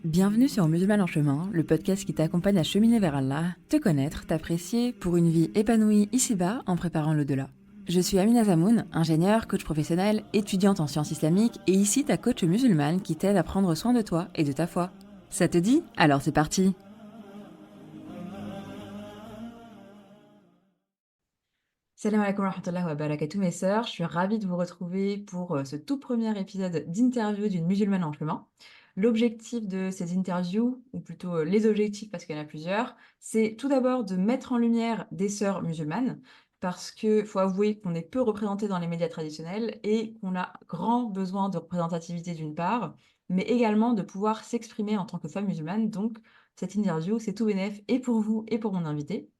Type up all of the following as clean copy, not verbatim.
Bienvenue sur Musulman en chemin, le podcast qui t'accompagne à cheminer vers Allah, te connaître, t'apprécier pour une vie épanouie ici-bas en préparant l'au-delà. Je suis Amina Zamoun, ingénieure, coach professionnelle, étudiante en sciences islamiques et ici ta coach musulmane qui t'aide à prendre soin de toi et de ta foi. Ça te dit? Alors c'est parti! Salam alaikum wa rahmatullahi wa barakatuh mes sœurs, je suis ravie de vous retrouver pour ce tout premier épisode d'interview d'une musulmane en chemin. L'objectif de ces interviews, ou plutôt les objectifs parce qu'il y en a plusieurs, c'est tout d'abord de mettre en lumière des sœurs musulmanes, parce qu'il faut avouer qu'on est peu représenté dans les médias traditionnels et qu'on a grand besoin de représentativité d'une part, mais également de pouvoir s'exprimer en tant que femme musulmane. Donc cette interview, c'est tout bénef et pour vous et pour mon invité.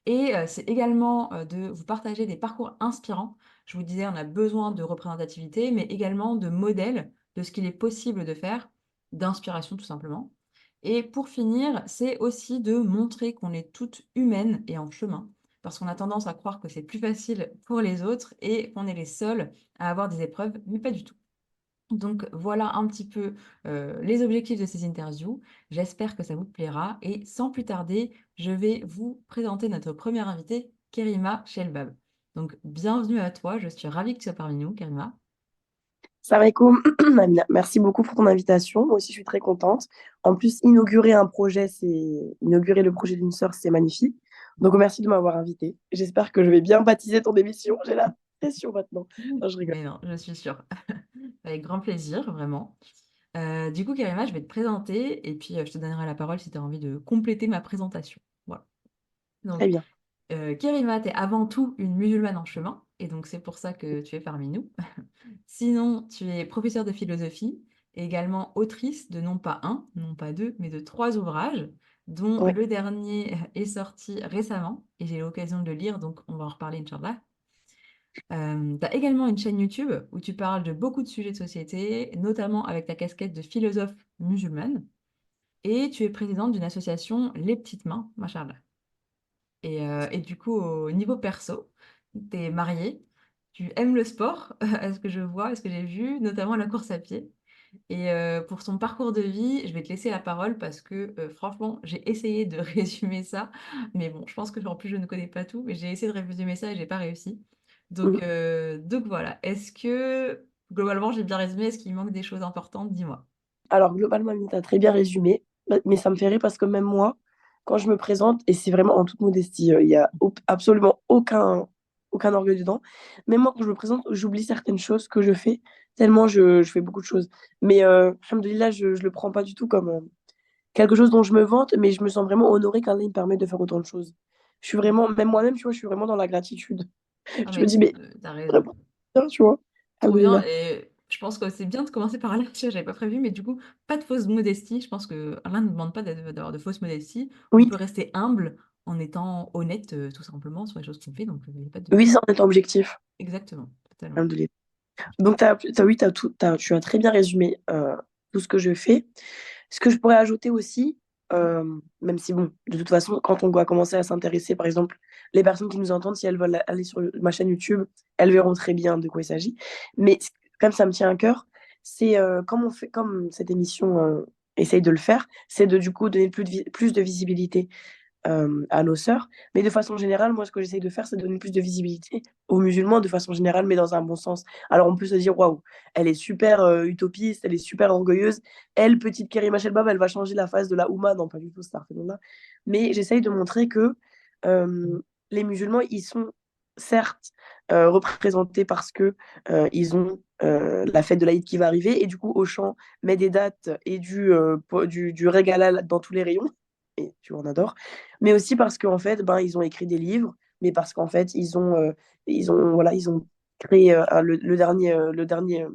Et c'est également, de vous partager des parcours inspirants. Je vous disais, on a besoin de représentativité, mais également de modèles de ce qu'il est possible de faire, d'inspiration tout simplement. Et pour finir, c'est aussi de montrer qu'on est toutes humaines et en chemin, parce qu'on a tendance à croire que c'est plus facile pour les autres et qu'on est les seuls à avoir des épreuves, mais pas du tout. Donc voilà un petit peu les objectifs de ces interviews. J'espère que ça vous plaira et sans plus tarder, je vais vous présenter notre première invitée, Kerima Shelbab. Donc bienvenue à toi, je suis ravie que tu sois parmi nous, Kerima. Salam alaikum, Amina. Merci beaucoup pour ton invitation. Moi aussi, je suis très contente. En plus, inaugurer le projet d'une sœur, c'est magnifique. Donc, merci de m'avoir invitée. J'espère que je vais bien baptiser ton émission. J'ai la pression maintenant. Non, je rigole. Mais non, je suis sûre. Avec grand plaisir, vraiment. Du coup, Kerima, je vais te présenter et puis je te donnerai la parole si tu as envie de compléter ma présentation. Voilà. Donc, Très bien. Kerima, tu es avant tout une musulmane en chemin, et donc c'est pour ça que tu es parmi nous. Sinon, tu es professeure de philosophie et également autrice de non pas un, non pas deux, mais de trois ouvrages, dont Ouais. le dernier est sorti récemment, et j'ai eu l'occasion de le lire, donc on va en reparler, Inch'Allah. Tu as également une chaîne YouTube où tu parles de beaucoup de sujets de société, notamment avec ta casquette de philosophe musulmane, et tu es présidente d'une association Les Petites Mains, Machallah. Et du coup, au niveau perso, tu es mariée, tu aimes le sport, à ce que je vois, à ce que j'ai vu, notamment la course à pied. Et pour son parcours de vie, je vais te laisser la parole parce que franchement, j'ai essayé de résumer ça. Mais bon, je pense que en plus, je ne connais pas tout, mais j'ai essayé de résumer ça et j'ai pas réussi. Mhm. Donc voilà. Est-ce que globalement, j'ai bien résumé? Est-ce qu'il manque des choses importantes? Dis-moi. Alors, globalement, Amina, tu as très bien résumé. Mais ça me fait rire parce que même moi, quand je me présente, et c'est vraiment en toute modestie, il n'y a absolument aucun orgueil dedans. Même moi, quand je me présente, j'oublie certaines choses que je fais, tellement je fais beaucoup de choses. Mais, alhamdoulilah, je ne le prends pas du tout comme quelque chose dont je me vante, mais je me sens vraiment honorée qu'Allah il me permet de faire autant de choses. Je suis Mm. vraiment, même moi-même, tu vois, je suis vraiment dans la gratitude. Ah Je me mais dis, mais t'as raison. vraiment, bien, tu vois. Trop bien. Alhamdoulilah. Et je pense que c'est bien de commencer par là. Tu vois, j'avais pas prévu, mais du coup, pas de fausse modestie. Je pense que Allah ne demande pas d'avoir de fausse modestie. On Oui, peut rester humble en étant honnête, tout simplement, sur les choses qu'on fait. Donc, il n'y a pas de. oui, ça en est objectif. Exactement, totalement. Alhamdoulilah. Donc, oui, tu as très bien résumé tout ce que je fais. Ce que je pourrais ajouter aussi, même si, bon, de toute façon, quand on doit commencer à s'intéresser, par exemple, les personnes qui nous entendent, si elles veulent aller sur ma chaîne YouTube, elles verront très bien de quoi il s'agit. Mais comme ça me tient à cœur, c'est comme cette émission essaye de le faire, c'est de du coup donner plus de visibilité à nos sœurs. Mais de façon générale, moi, ce que j'essaye de faire, c'est donner plus de visibilité aux musulmans de façon générale, mais dans un bon sens. Alors, on peut se dire, waouh, elle est super utopiste, elle est super orgueilleuse. Elle, petite Kerima Shelbab, elle va changer la face de la Oumma. Non, pas du tout, là. Mais j'essaye de montrer que les musulmans, ils sont certes représentés parce que ils ont la fête de l'Aïd qui va arriver, et du coup, Auchan met des dates et du régalal dans tous les rayons. Et tu en adores, mais aussi parce qu'en fait, ben, ils ont écrit des livres, mais parce qu'en fait, ils ont créé le dernier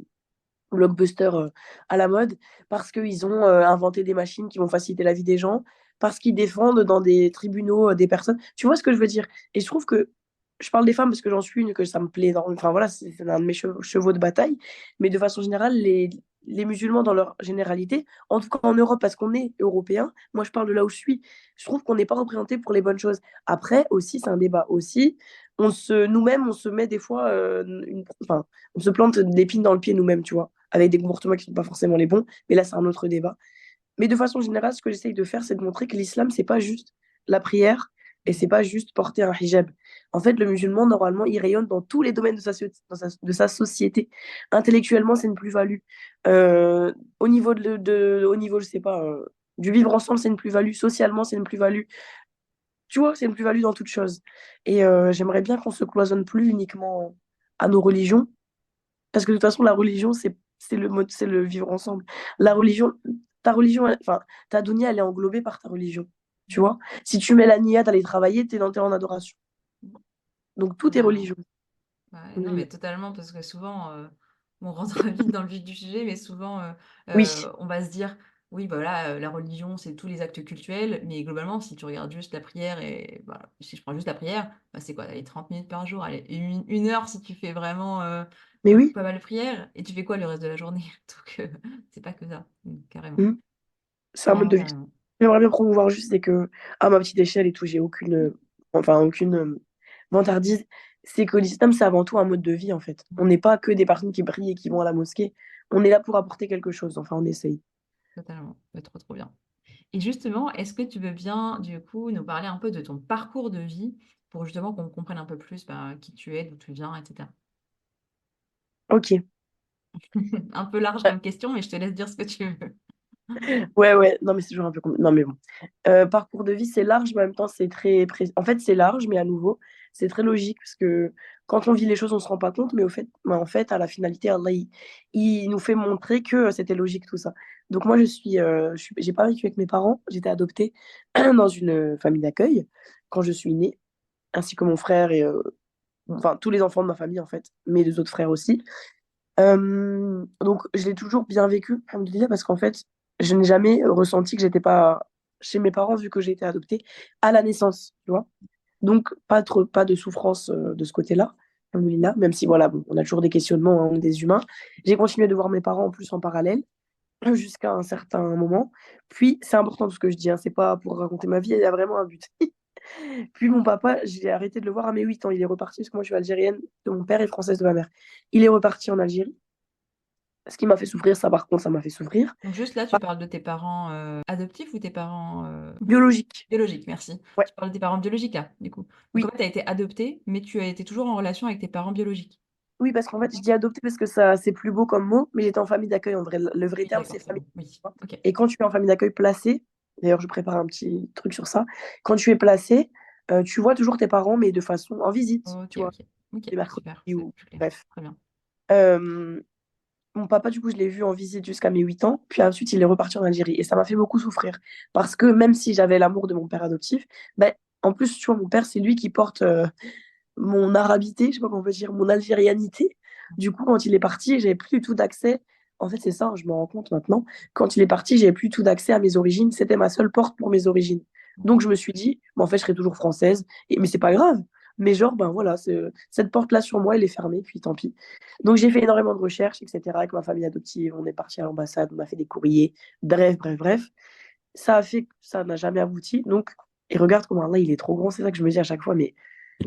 blockbuster à la mode, parce qu'ils ont inventé des machines qui vont faciliter la vie des gens, parce qu'ils défendent dans des tribunaux des personnes. Tu vois ce que je veux dire? Et je trouve que je parle des femmes parce que j'en suis une, que ça me plaît énormément. Enfin voilà, c'est un de mes chevaux de bataille. Mais de façon générale, les musulmans dans leur généralité, en tout cas en Europe, parce qu'on est européens, moi je parle de là où je suis, je trouve qu'on n'est pas représenté pour les bonnes choses. Après, aussi, c'est un débat. Aussi, nous-mêmes, on se met des fois, enfin, on se plante l'épine dans le pied nous-mêmes, tu vois, avec des comportements qui ne sont pas forcément les bons. Mais là, c'est un autre débat. Mais de façon générale, ce que j'essaye de faire, c'est de montrer que l'islam, c'est pas juste la prière et Mmh. c'est pas juste porter un hijab. En fait, le musulman, normalement, il rayonne dans tous les domaines de sa société. Intellectuellement, c'est une plus-value. Euh, au niveau au niveau, je sais pas, du vivre ensemble, c'est une plus-value. Socialement, c'est une plus-value. Tu vois, c'est une plus-value dans toute chose. Et j'aimerais bien qu'on se cloisonne plus uniquement à nos religions, parce que de toute façon, la religion, c'est le mode, c'est le vivre ensemble. La religion, ta religion, enfin, ta dunya, elle est englobée par ta religion. Tu vois? Si tu mets la niya d'aller travailler, t'es en adoration. Donc, tout est Totalement. religion. Ouais, non, Alhamdoulilah. mais totalement, parce que souvent, on rentre vite dans le vif du sujet, mais souvent, Oui, on va se dire: «Oui, bah, voilà, la religion, c'est tous les actes cultuels», mais globalement, si tu regardes juste la prière et bah, si je prends juste la prière, bah, c'est quoi? Allez, 30 minutes par jour, allez, une heure si tu fais vraiment, mais oui. pas mal de prières et tu fais quoi le reste de la journée? Donc c'est pas que ça, carrément. Mm. C'est un mode Carrément, de vie. carrément. J'aimerais bien promouvoir juste, c'est que, à ma petite échelle et tout, j'ai aucune, enfin, aucune vantardise. C'est que l'islam, c'est avant tout un mode de vie, en fait. On n'est pas que des personnes qui prient et qui vont à la mosquée. On est là pour apporter quelque chose. Enfin, on essaye. Totalement. Bah, trop, trop bien. Et justement, est-ce que tu veux bien, du coup, nous parler un peu de ton parcours de vie pour justement qu'on comprenne un peu plus bah, qui tu es, d'où tu viens, etc. Ok. Un peu large comme question, mais je te laisse dire ce que tu veux. Ouais, ouais, non, mais c'est toujours un peu Non, mais bon. Parcours de vie, c'est large, mais en même temps, c'est très précis. En fait, c'est large, mais à nouveau, c'est très logique, parce que quand on vit les choses, on se rend pas compte, mais au fait, bah, en fait, à la finalité, Allah, il nous fait montrer que c'était logique, tout ça. Donc, moi, j'ai pas vécu avec mes parents, j'étais adoptée dans une famille d'accueil quand je suis née, ainsi que mon frère et enfin, tous les enfants de ma famille, en fait, mes deux autres frères aussi. Donc, je l'ai toujours bien vécu, alhamdoulilah, parce qu'en fait, je n'ai jamais ressenti que j'étais pas chez mes parents vu que j'ai été adoptée à la naissance, tu vois. Donc, pas de souffrance de ce côté-là, alhamdoulilah, même si, voilà, bon, on a toujours des questionnements, hein, on est des humains. J'ai continué de voir mes parents en plus en parallèle jusqu'à un certain moment. Puis, c'est important tout ce que je dis, hein, c'est pas pour raconter ma vie, il y a vraiment un but. Puis, mon papa, j'ai arrêté de le voir à mes 8 ans. Il est reparti, parce que moi, je suis algérienne de mon père et française de ma mère. Il est reparti en Algérie. Ce qui m'a fait souffrir, ça par contre, ça m'a fait souffrir. Donc juste là, tu Pas parles de tes parents adoptifs ou tes parents biologique. biologiques, merci. Ouais, Tu parles de tes parents biologiques là, du coup. Donc en oui. fait, tu as été adoptée, mais tu as été toujours en relation avec tes parents biologiques. Oui, parce qu'en fait, je dis adopté parce que ça, c'est plus beau comme mot, mais j'étais en famille d'accueil. En vrai, le vrai Oui, terme, d'accord, c'est c'est famille. bon. Oui. Tu vois. Ok. Et quand tu es en famille d'accueil placée, d'ailleurs, je prépare un petit truc sur ça. Quand tu es placé, tu vois toujours tes parents, mais de façon en visite, Ok, tu vois, ok. Ok, les mercredis super, c'est ou plus clair. bref. Très bien. Euh, Mon papa, du coup, je l'ai vu en visite jusqu'à mes 8 ans, puis ensuite, il est reparti en Algérie. Et ça m'a fait beaucoup souffrir. Parce que même si j'avais l'amour de mon père adoptif, ben, en plus, tu vois, mon père, c'est lui qui porte mon arabité, je sais pas comment on peut dire, mon algérianité. Du coup, quand il est parti, j'avais plus du tout d'accès. En fait, c'est ça, je me rends compte maintenant. Quand il est parti, j'avais plus du tout d'accès à mes origines. C'était ma seule porte pour mes origines. Donc, je me suis dit, mais en fait, je serai toujours française. Mais c'est pas grave. Mais genre, ben voilà, cette porte-là sur moi, elle est fermée, puis tant pis. Donc, j'ai fait énormément de recherches, etc. Avec ma famille adoptive, on est parti à l'ambassade, on a fait des courriers. Bref, bref, bref. Ça a fait que ça n'a jamais abouti. Donc, et regarde comment Allah, il est trop grand. C'est ça que je me dis à chaque fois. Mais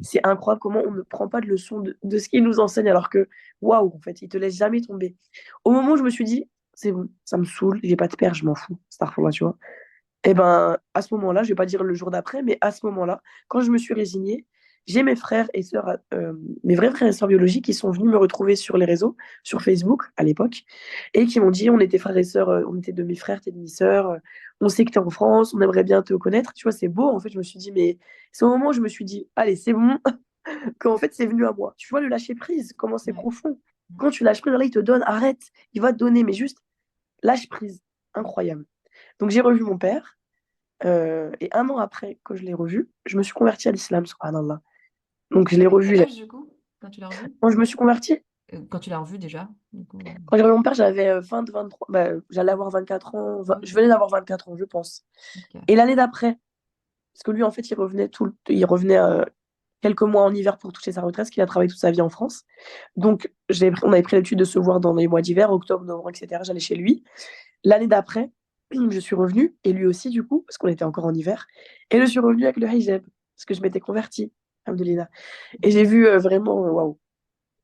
c'est incroyable comment on ne prend pas de leçon de ce qu'il nous enseigne alors que, waouh, en fait, il te laisse jamais tomber. Au moment où je me suis dit, c'est bon, ça me saoule, j'ai pas de père, je m'en fous, Starfall, tu vois. Et ben, à ce moment-là, je vais pas dire le jour d'après, mais à ce moment-là, quand je me suis résignée, j'ai mes frères et sœurs, mes vrais frères et sœurs biologiques qui sont venus me retrouver sur les réseaux, sur Facebook à l'époque, et qui m'ont dit, on était frères et sœurs, on était demi-frères, t'es demi-sœurs, on sait que t'es en France, on aimerait bien te connaître. Tu vois, c'est beau. En fait, je me suis dit, mais c'est au moment où je me suis dit, allez, c'est bon, qu'en fait, c'est venu à moi. Tu vois, le lâcher prise, comment c'est Ouais. profond. Quand tu lâches prise, là, il te donne, arrête, il va te donner, mais juste lâche prise. Incroyable. Donc, j'ai revu mon père. Et un an après que je l'ai revu, je me suis convertie à l'islam, subhanallah. Donc, je l'ai T'avais revu. quel âge du coup, quand tu l'as revu? Quand je me suis convertie, Quand tu l'as revu déjà, du coup. quand j'ai revu mon père, j'avais 23, bah, j'allais avoir 24 ans, je Ok, venais d'avoir 24 ans, je pense. ok. Et l'année d'après, parce que lui, en fait, il revenait quelques mois en hiver pour toucher sa retraite, parce qu'il a travaillé toute sa vie en France. Donc, on avait pris l'habitude de se voir dans les mois d'hiver, octobre, novembre, etc. J'allais chez lui. L'année d'après, je suis revenue, et lui aussi, du coup, parce qu'on était encore en hiver. Et je suis revenue avec le hijab, parce que je m'étais convertie, alhamdoulilah. Et j'ai vu vraiment, waouh,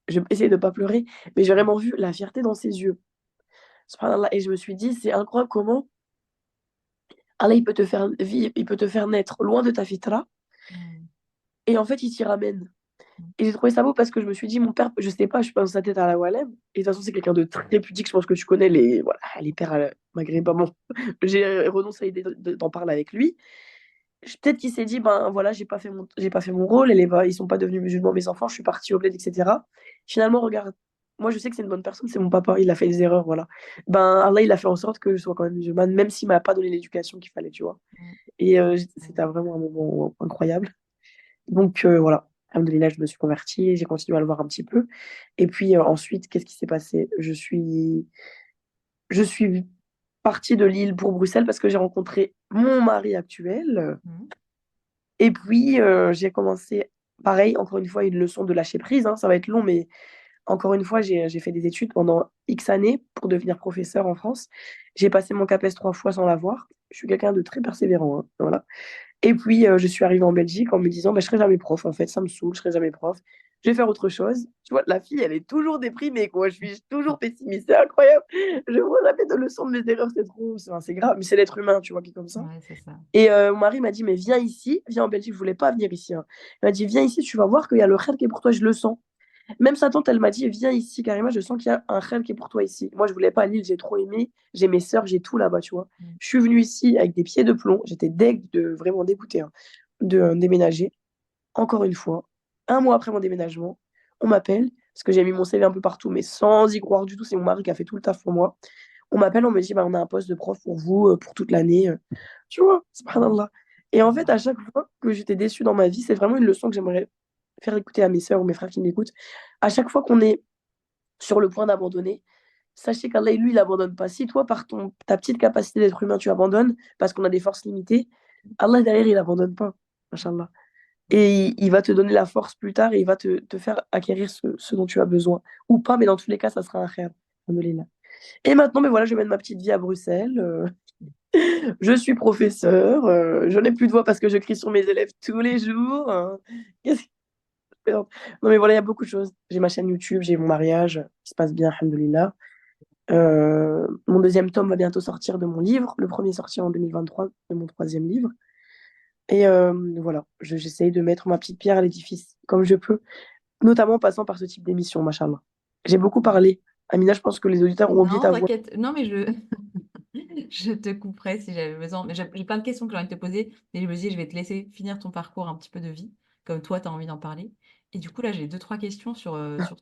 je vais essayer de ne pas pleurer, mais j'ai vraiment vu la fierté dans ses yeux. Subhanallah. Et je me suis dit, c'est incroyable comment Allah, il peut te faire vivre, il peut te faire naître loin de ta fitra, Mm. et en fait, il t'y ramène. Mm. Et j'ai trouvé ça beau parce que je me suis dit, mon père, je sais pas, je suis pas dans sa tête à la Walem. Et de toute façon, c'est quelqu'un de très pudique. Je pense que tu connais les, voilà, les pères maghrébins. Bon, j'ai renoncé à l'idée d'en parler avec lui. Peut-être qu'il s'est dit, ben voilà, j'ai pas fait mon rôle, ils sont pas devenus musulmans, mes enfants, je suis partie au bled, etc. Finalement, regarde, moi je sais que c'est une bonne personne, c'est mon papa, il a fait des erreurs, voilà. Ben Allah, il a fait en sorte que je sois quand même musulmane, même s'il m'a pas donné l'éducation qu'il fallait, tu vois. Mm. Et c'était Mm. vraiment un moment incroyable. Donc voilà, alhamdoulilah, je me suis convertie, j'ai continué à le voir un petit peu. Et puis ensuite, qu'est-ce qui s'est passé? Je suis partie de Lille pour Bruxelles parce que j'ai rencontré mon mari actuel. Mm. Et puis, j'ai commencé, pareil, encore une fois, une leçon de lâcher prise, hein, ça va être long, mais encore une fois, j'ai fait des études pendant X années pour devenir professeur en France. J'ai passé mon CAPES 3 fois sans l'avoir. Je suis quelqu'un de très persévérant, hein, voilà. Et puis, je suis arrivée en Belgique en me disant, bah, je serai jamais prof, en fait, ça me saoule, je serai jamais prof. Je vais faire autre chose. Tu vois, la fille, elle est toujours déprimée, quoi. Je suis toujours pessimiste, c'est incroyable. Je vois jamais de leçon de mes erreurs, c'est trop, c'est grave, mais c'est l'être humain, tu vois, qui est comme ça. Ouais, c'est ça. Et mon mari m'a dit, mais viens ici, viens en Belgique, je voulais pas venir ici, hein. Il m'a dit, viens ici, tu vas voir qu'il y a le rêve qui est pour toi, je le sens. Même sa tante, elle m'a dit, viens ici, carrément, je sens qu'il y a un rêve qui est pour toi ici. Moi, je voulais pas à Lille, j'ai trop aimé, j'ai mes sœurs, j'ai tout là-bas, tu vois. Mm. Je suis venue ici avec des pieds de plomb, j'étais deg de vraiment dégoûtée, hein, de déménager. Encore une fois, un mois après mon déménagement, on m'appelle, parce que j'ai mis mon CV un peu partout, mais sans y croire du tout, c'est mon mari qui a fait tout le taf pour moi. On m'appelle, on me dit, bah, on a un poste de prof pour vous, pour toute l'année. Tu vois, Mm. subhanallah. Et en fait, Allah. à chaque fois que j'étais déçue dans ma vie, c'est vraiment une leçon que j'aimerais faire écouter à mes sœurs ou mes frères qui m'écoutent. À chaque fois qu'on est sur le point d'abandonner, sachez qu'Allah, lui, il abandonne pas. Si toi, par ta petite capacité d'être humain, tu abandonnes parce qu'on a des forces limitées, Allah, derrière, il abandonne pas. Machallah. Et il va te donner la force plus tard et il va te faire acquérir ce dont tu as besoin. Ou pas, mais dans tous les cas, ça sera un khair. Alhamdoulilah. Et maintenant, mais voilà, je mène ma petite vie à Bruxelles. Je suis professeur. Je n'ai plus de voix parce que je crie sur mes élèves tous les jours, hein. Qu'est-ce que je fais? Non, mais voilà, il y a beaucoup de choses. J'ai ma chaîne YouTube, j'ai mon mariage qui se passe bien, alhamdoulilah. Mon deuxième tome va bientôt sortir de mon livre. Le premier sorti en 2023 de mon troisième livre. Et voilà, j'essaye de mettre ma petite pierre à l'édifice comme je peux, notamment en passant par ce type d'émission, machallah. J'ai beaucoup parlé. Amina, je pense que les auditeurs ont oublié Non, ta voix. t'inquiète. Non, mais je te couperai si j'avais besoin. Mais j'ai plein de questions que j'ai envie de te poser. Et je me dis, je vais te laisser finir ton parcours un petit peu de vie, comme toi, tu as envie d'en parler. Et du coup, là, j'ai deux, trois questions sur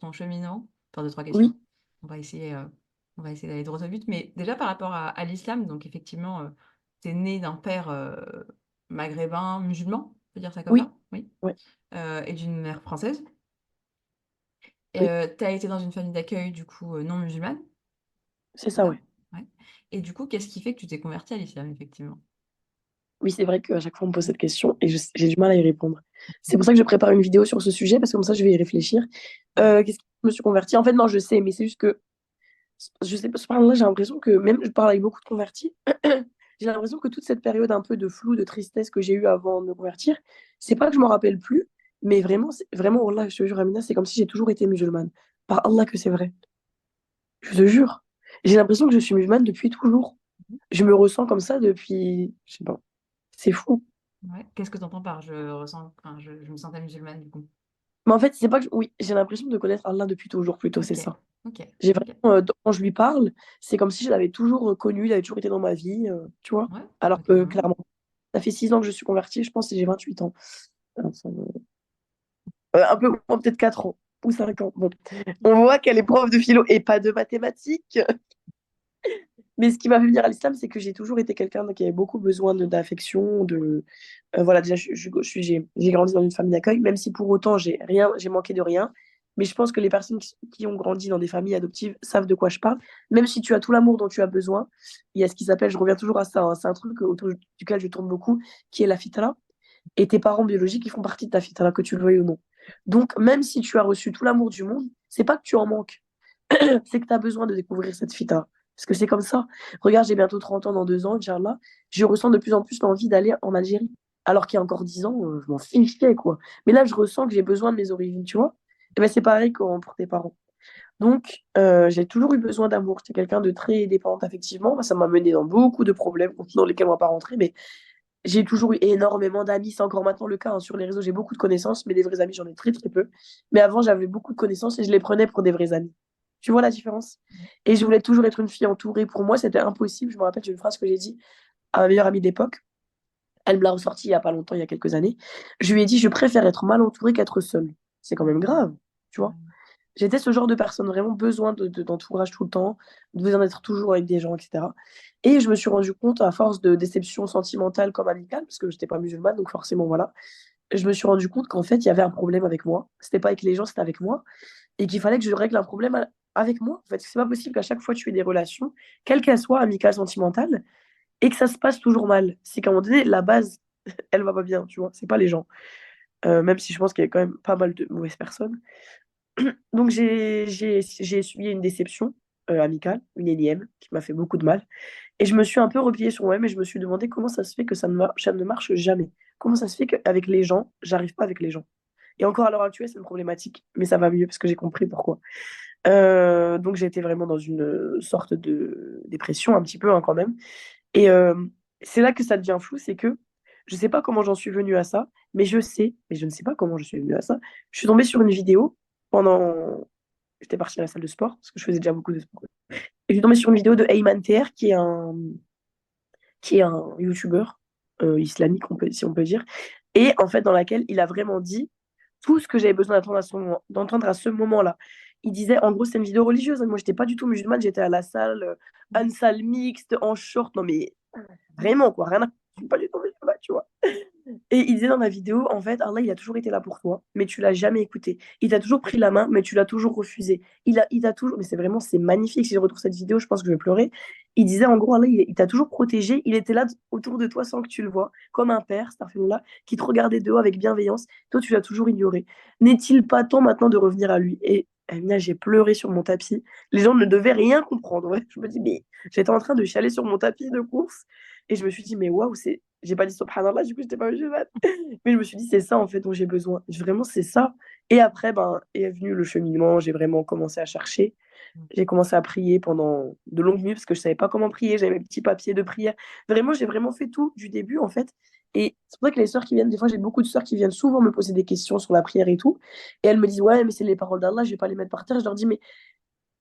ton cheminement. Enfin, deux, trois questions. Oui, On va essayer, d'aller droit au but. Mais déjà, par rapport à l'islam, donc effectivement, tu es né d'un père maghrébin, musulman, on peut dire ça comme oui, ça? Oui. ouais, Et d'une mère française. oui, Tu as été dans une famille d'accueil, du coup, non musulmane, c'est c'est ça, ça? ouais. Ouais. Et du coup, qu'est-ce qui fait que tu t'es converti à l'islam, effectivement? Oui, c'est vrai qu'à chaque fois, on me pose cette question et j'ai du mal à y répondre. C'est pour ça que je prépare une vidéo sur ce sujet, parce que comme ça, je vais y réfléchir. Qu'est-ce qui me suis convertie? En fait, non, je sais, mais c'est juste que, je sais pas, là, j'ai l'impression que, même je parle avec beaucoup de convertis, j'ai l'impression que toute cette période un peu de flou, de tristesse que j'ai eue avant de me convertir, c'est pas que je m'en rappelle plus, mais vraiment, vraiment, Allah, je te jure, Amina, c'est comme si j'ai toujours été musulmane. Par Allah que c'est vrai. Je te jure. J'ai l'impression que je suis musulmane depuis toujours. Je me ressens comme ça depuis, je sais pas, c'est fou. Ouais. Qu'est-ce que tu entends par je ressens, enfin, je me sentais musulmane, du coup? Mais en fait, c'est pas que oui, j'ai l'impression de connaître Allah depuis toujours, plutôt, c'est Ok, ça. ok, J'ai ok. vraiment, quand je lui parle, c'est comme si je l'avais toujours connu, il avait toujours été dans ma vie, tu vois. Ouais, Alors bah, que, carrément. clairement, ça fait 6 ans que je suis convertie, je pense que j'ai 28 ans. Un peu moins, peut-être 4 ans ou 5 ans. Bon, on voit qu'elle est prof de philo et pas de mathématiques. Mais ce qui m'a fait venir à l'islam, c'est que j'ai toujours été quelqu'un qui avait beaucoup besoin d'affection, voilà, déjà, j'ai grandi dans une famille d'accueil, même si pour autant, j'ai manqué de rien. Mais je pense que les personnes qui ont grandi dans des familles adoptives savent de quoi je parle. Même si tu as tout l'amour dont tu as besoin, il y a ce qui s'appelle, je reviens toujours à ça, hein, c'est un truc autour duquel je tourne beaucoup, qui est la fitra. Et tes parents biologiques, ils font partie de ta fitra, que tu le veuilles ou non. Donc, même si tu as reçu tout l'amour du monde, c'est pas que tu en manques, c'est que tu as besoin de découvrir cette fitra. Parce que c'est comme ça. Regarde, j'ai bientôt 30 ans, dans 2 ans, Inch'Allah. Je ressens de plus en plus l'envie d'aller en Algérie. Alors qu'il y a encore 10 ans, je m'en fichais, quoi. Mais là, je ressens que j'ai besoin de mes origines, tu vois. Et ben, c'est pareil pour tes parents. Donc, j'ai toujours eu besoin d'amour. J'étais quelqu'un de très dépendante affectivement. Ça m'a mené dans beaucoup de problèmes dans lesquels on va pas rentrer, mais j'ai toujours eu énormément d'amis. C'est encore maintenant le cas, hein. Sur les réseaux, j'ai beaucoup de connaissances, mais des vrais amis, j'en ai très très peu. Mais avant, j'avais beaucoup de connaissances et je les prenais pour des vrais amis. Tu vois la différence? Et je voulais toujours être une fille entourée. Pour moi, c'était impossible. Je me rappelle d'une phrase que j'ai dit à ma meilleure amie d'époque. Elle me l'a ressortie il y a pas longtemps, il y a quelques années. Je lui ai dit, je préfère être mal entourée qu'être seule. C'est quand même grave, tu vois. J'étais ce genre de personne, vraiment besoin d'entourage tout le temps, besoin d'être toujours avec des gens, etc. Et je me suis rendu compte, à force de déception sentimentale comme amicale, parce que je n'étais pas musulmane, donc forcément, voilà, je me suis rendu compte qu'en fait, il y avait un problème avec moi. C'était pas avec les gens, c'était avec moi. Et qu'il fallait que je règle un problème avec moi. En fait, c'est pas possible qu'à chaque fois tu aies des relations, quelles qu'elles soient, amicales, sentimentales, et que ça se passe toujours mal. C'est qu'à un moment donné, la base, elle va pas bien, tu vois. C'est pas les gens. Même si je pense qu'il y a quand même pas mal de mauvaises personnes. Donc j'ai essuyé une déception amicale, une énième, qui m'a fait beaucoup de mal. Et je me suis un peu repliée sur moi-même et je me suis demandé comment ça se fait que ça ne marche jamais. Comment ça se fait qu'avec les gens, j'arrive pas avec les gens. Et encore à l'heure actuelle, c'est une problématique, mais ça va mieux parce que j'ai compris pourquoi. Donc j'ai été vraiment dans une sorte de dépression, un petit peu, hein, quand même. Et c'est là que ça devient flou, c'est que je sais pas comment j'en suis venue à ça, mais je sais, mais je ne sais pas comment je suis venue à ça. Je suis tombée sur une vidéo pendant. J'étais partie à la salle de sport, parce que je faisais déjà beaucoup de sport. Et je suis tombée sur une vidéo de Ayman TR, qui est un YouTuber islamique, si on peut dire, et en fait, dans laquelle il a vraiment dit tout ce que j'avais besoin d'entendre à ce moment-là. Il disait, en gros, c'est une vidéo religieuse, hein. Moi, j'étais pas du tout musulmane, j'étais à la salle, une salle mixte, en short, non mais vraiment, quoi, rien à. Je suis pas du tout musulmane, tu vois. Et il disait dans la vidéo, en fait, Allah, il a toujours été là pour toi, mais tu l'as jamais écouté. Il t'a toujours pris la main, mais tu l'as toujours refusé. Il t'a toujours, mais c'est vraiment, c'est magnifique. Si je retrouve cette vidéo, je pense que je vais pleurer. Il disait, en gros, Allah, il t'a toujours protégé. Il était là autour de toi sans que tu le vois, comme un père, cet là qui te regardait de haut avec bienveillance. Toi, tu l'as toujours ignoré. N'est-il pas temps maintenant de revenir à lui? Et Amina, j'ai pleuré sur mon tapis. Les gens ne devaient rien comprendre. Ouais. Je me dis, mais j'étais en train de chialer sur mon tapis de course. Et je me suis dit, mais waouh, c'est. J'ai pas dit subhanallah, du coup, j'étais pas musulmane. Mais je me suis dit, c'est ça en fait dont j'ai besoin. Vraiment, c'est ça. Et après, ben, est venu le cheminement. J'ai vraiment commencé à chercher. J'ai commencé à prier pendant de longues nuits parce que je savais pas comment prier. J'avais mes petits papiers de prière. Vraiment, j'ai vraiment fait tout du début en fait. Et c'est pour ça que les sœurs qui viennent, des fois, j'ai beaucoup de sœurs qui viennent souvent me poser des questions sur la prière et tout. Et elles me disent, ouais, mais c'est les paroles d'Allah, je vais pas les mettre par terre. Je leur dis, mais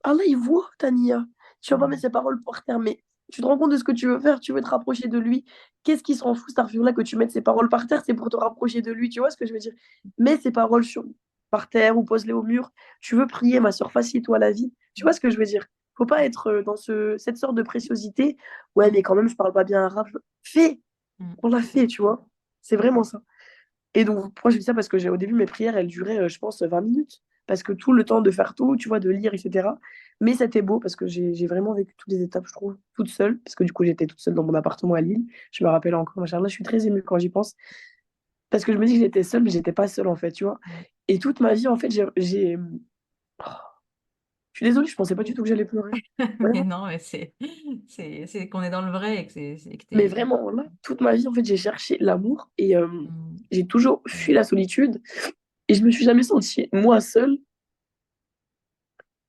Allah, il voit, Tania. Tu vas pas mettre ses paroles par terre, mais tu te rends compte de ce que tu veux faire, tu veux te rapprocher de lui. Qu'est-ce qui s'en fout, cette là que tu mettes ses paroles par terre, c'est pour te rapprocher de lui. Tu vois ce que je veux dire? Mets ses paroles par terre ou pose-les au mur. Tu veux prier, ma soeur, facile-toi la vie. Tu vois ce que je veux dire? Faut pas être dans cette sorte de préciosité. Ouais, mais quand même, je parle pas bien arabe. Fais, on l'a fait, tu vois. C'est vraiment ça. Et donc, pourquoi je dis ça? Parce que au début, mes prières, elles duraient, je pense, 20 minutes. Parce que tout le temps de faire tout, tu vois, de lire, etc. Mais c'était beau parce que j'ai vraiment vécu toutes les étapes, je trouve, toute seule. Parce que du coup, j'étais toute seule dans mon appartement à Lille. Je me rappelle encore, machallah, je suis très émue quand j'y pense. Parce que je me dis que j'étais seule, mais j'étais pas seule, en fait, tu vois. Et toute ma vie, en fait, oh, je suis désolée, je pensais pas du tout que j'allais pleurer. Mais Vraiment. non, mais c'est qu'on est dans le vrai et que que Mais t'es. vraiment, là, toute ma vie, en fait, j'ai cherché l'amour et Mm. j'ai toujours fui la solitude. Et je me suis jamais sentie, moi, seule,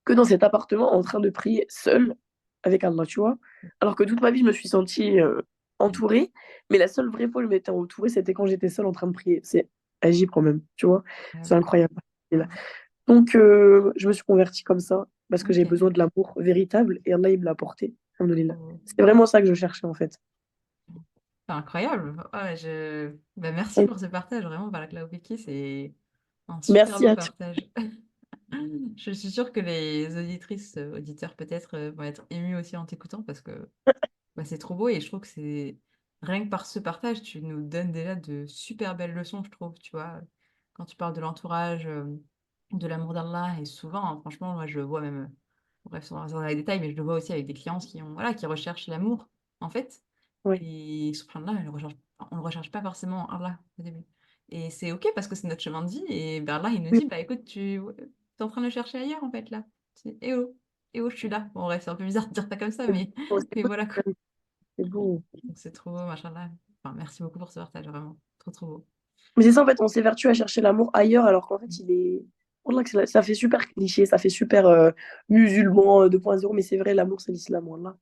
que dans cet appartement en train de prier seule avec Allah, tu vois. Alors que toute ma vie, je me suis sentie entourée, mais la seule vraie fois où je m'étais entourée, c'était quand j'étais seule en train de prier. C'est agir quand même, tu vois. C'est incroyable. Donc, je me suis convertie comme ça parce que j'ai Ok. besoin de l'amour véritable et Allah, il me l'a apporté. Alhamdoulilah. Oh. C'est vraiment ça que je cherchais en fait. C'est incroyable. Ouais, bah, merci pour ce partage. Vraiment, Barakla Wiki, c'est un super Merci beau à toi. partage. Je suis sûre que les auditrices, auditeurs peut-être, vont être émus aussi en t'écoutant parce que bah, c'est trop beau et je trouve que c'est rien que par ce partage, tu nous donnes déjà de super belles leçons, je trouve, tu vois. Quand tu parles de l'entourage, de l'amour d'Allah et souvent, hein, franchement, moi je le vois même, bref, sans rentrer dans les détails, mais je le vois aussi avec des clients qui ont, voilà, qui recherchent l'amour, en fait. Oui. Et subhanallah, on le recherche pas forcément Allah au début. Et c'est OK parce que c'est notre chemin de vie. Et ben Allah, il nous Oui. dit, bah écoute, tu es en train de le chercher ailleurs, en fait, là. Eh oh, je suis là. Bon, ouais, c'est un peu bizarre de dire ça comme ça, Oh, c'est mais beau. voilà, quoi. C'est beau. Donc c'est trop beau, machallah. Enfin, merci beaucoup pour ce partage, vraiment. Trop, trop beau. Mais c'est ça en fait, on s'évertue à chercher l'amour ailleurs alors qu'en fait, il est. Wallah que ça fait super cliché, ça fait super musulman 2.0, mais c'est vrai, l'amour, c'est l'islam, wallah.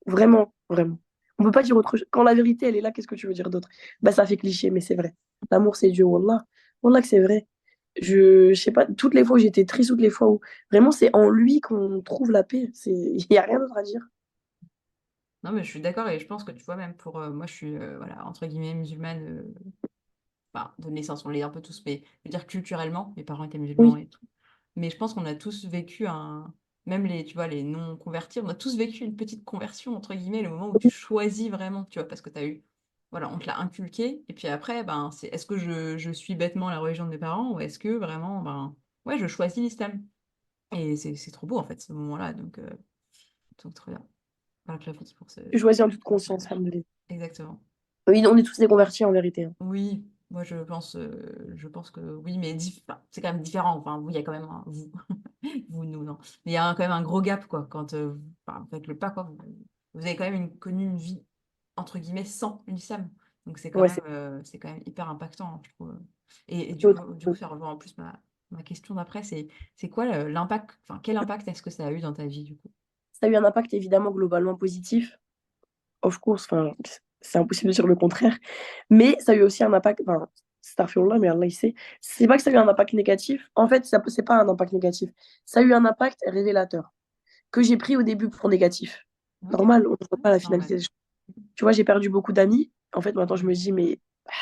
Vraiment, vraiment. On peut pas dire autre chose. Quand la vérité, elle est là, qu'est-ce que tu veux dire d'autre? Bah, ça fait cliché, mais c'est vrai. L'amour, c'est Dieu, wallah. Wallah que c'est vrai. Je sais pas, toutes les fois où j'étais triste, toutes les fois où vraiment c'est en lui qu'on trouve la paix. Il y a rien d'autre à dire. Non, mais je suis d'accord et je pense que tu vois, même pour moi, je suis voilà, entre guillemets musulmane, enfin, de naissance, on l'est un peu tous, mais je veux dire culturellement, mes parents étaient musulmans Oui, et tout. Mais je pense qu'on a tous vécu même les, tu vois, les non-convertis, on a tous vécu une petite conversion, entre guillemets, le moment où tu choisis vraiment, tu vois, parce que tu as eu, voilà, on te l'a inculqué, et puis après, ben, est-ce que je suis bêtement la religion de mes parents, ou est-ce que vraiment, ben, ouais, je choisis l'islam. Et c'est trop beau, en fait, ce moment-là, donc trop bien. Voilà, Clafoutis pour je choisis en toute ce conscience, partage. alhamdoulilah. Exactement. Oui, on est tous des convertis en vérité, hein. Oui, moi je pense que oui, mais enfin, c'est quand même différent. Enfin, vous, il y a quand même vous, vous, nous, non. Mais il y a quand même un gros gap, quoi, quand enfin, vous faites le pas, quoi. Vous avez quand même connu une vie, entre guillemets, sans une l'islam. Donc Ouais, c'est quand même hyper impactant, hein, je trouve. Et c'est autre du coup, chose. ça rejoint en plus ma question d'après, c'est quoi l'impact, enfin, quel impact est-ce que ça a eu dans ta vie, du coup? Ça a eu un impact évidemment globalement positif. Of course, enfin, c'est impossible de dire le contraire. Mais ça a eu aussi un impact, enfin, astaghfirullah, mais Allah il sait. C'est pas que ça a eu un impact négatif. En fait, ça, c'est pas un impact négatif. Ça a eu un impact révélateur que j'ai pris au début pour négatif. Ok, Normal, on ne voit ouais, pas la normal. finalité des choses. Tu vois, j'ai perdu beaucoup d'amis. En fait, maintenant, je me dis, mais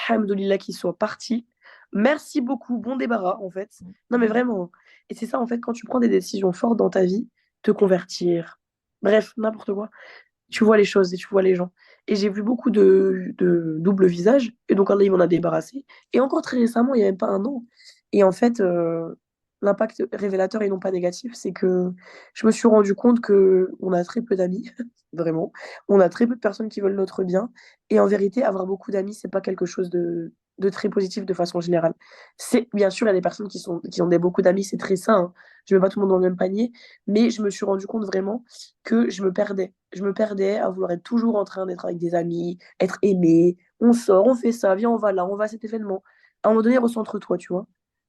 alhamdoulilah qu'ils soient partis. Merci beaucoup, bon débarras, en fait. Non, mais vraiment. Et c'est ça, en fait, quand tu prends des décisions fortes dans ta vie, te convertir, bref, n'importe quoi, tu vois les choses et tu vois les gens. Et j'ai vu beaucoup de double visage. Et donc, Allah, il m'en a débarrassé. Et encore très récemment, il n'y a même pas un an. Et en fait, l'impact révélateur et non pas négatif, c'est que je me suis rendu compte que on a très peu d'amis, vraiment. On a très peu de personnes qui veulent notre bien. Et en vérité, avoir beaucoup d'amis, c'est pas quelque chose de très positif de façon générale. C'est, bien sûr, il y a des personnes qui ont beaucoup d'amis, c'est très sain, hein. Je mets pas tout le monde dans le même panier. Mais je me suis rendu compte vraiment que je me perdais. Je me perdais à vouloir être toujours en train d'être avec des amis, être aimé. On sort, on fait ça, viens, on va là, on va à cet événement. À un moment donné, recentre-toi, tu vois.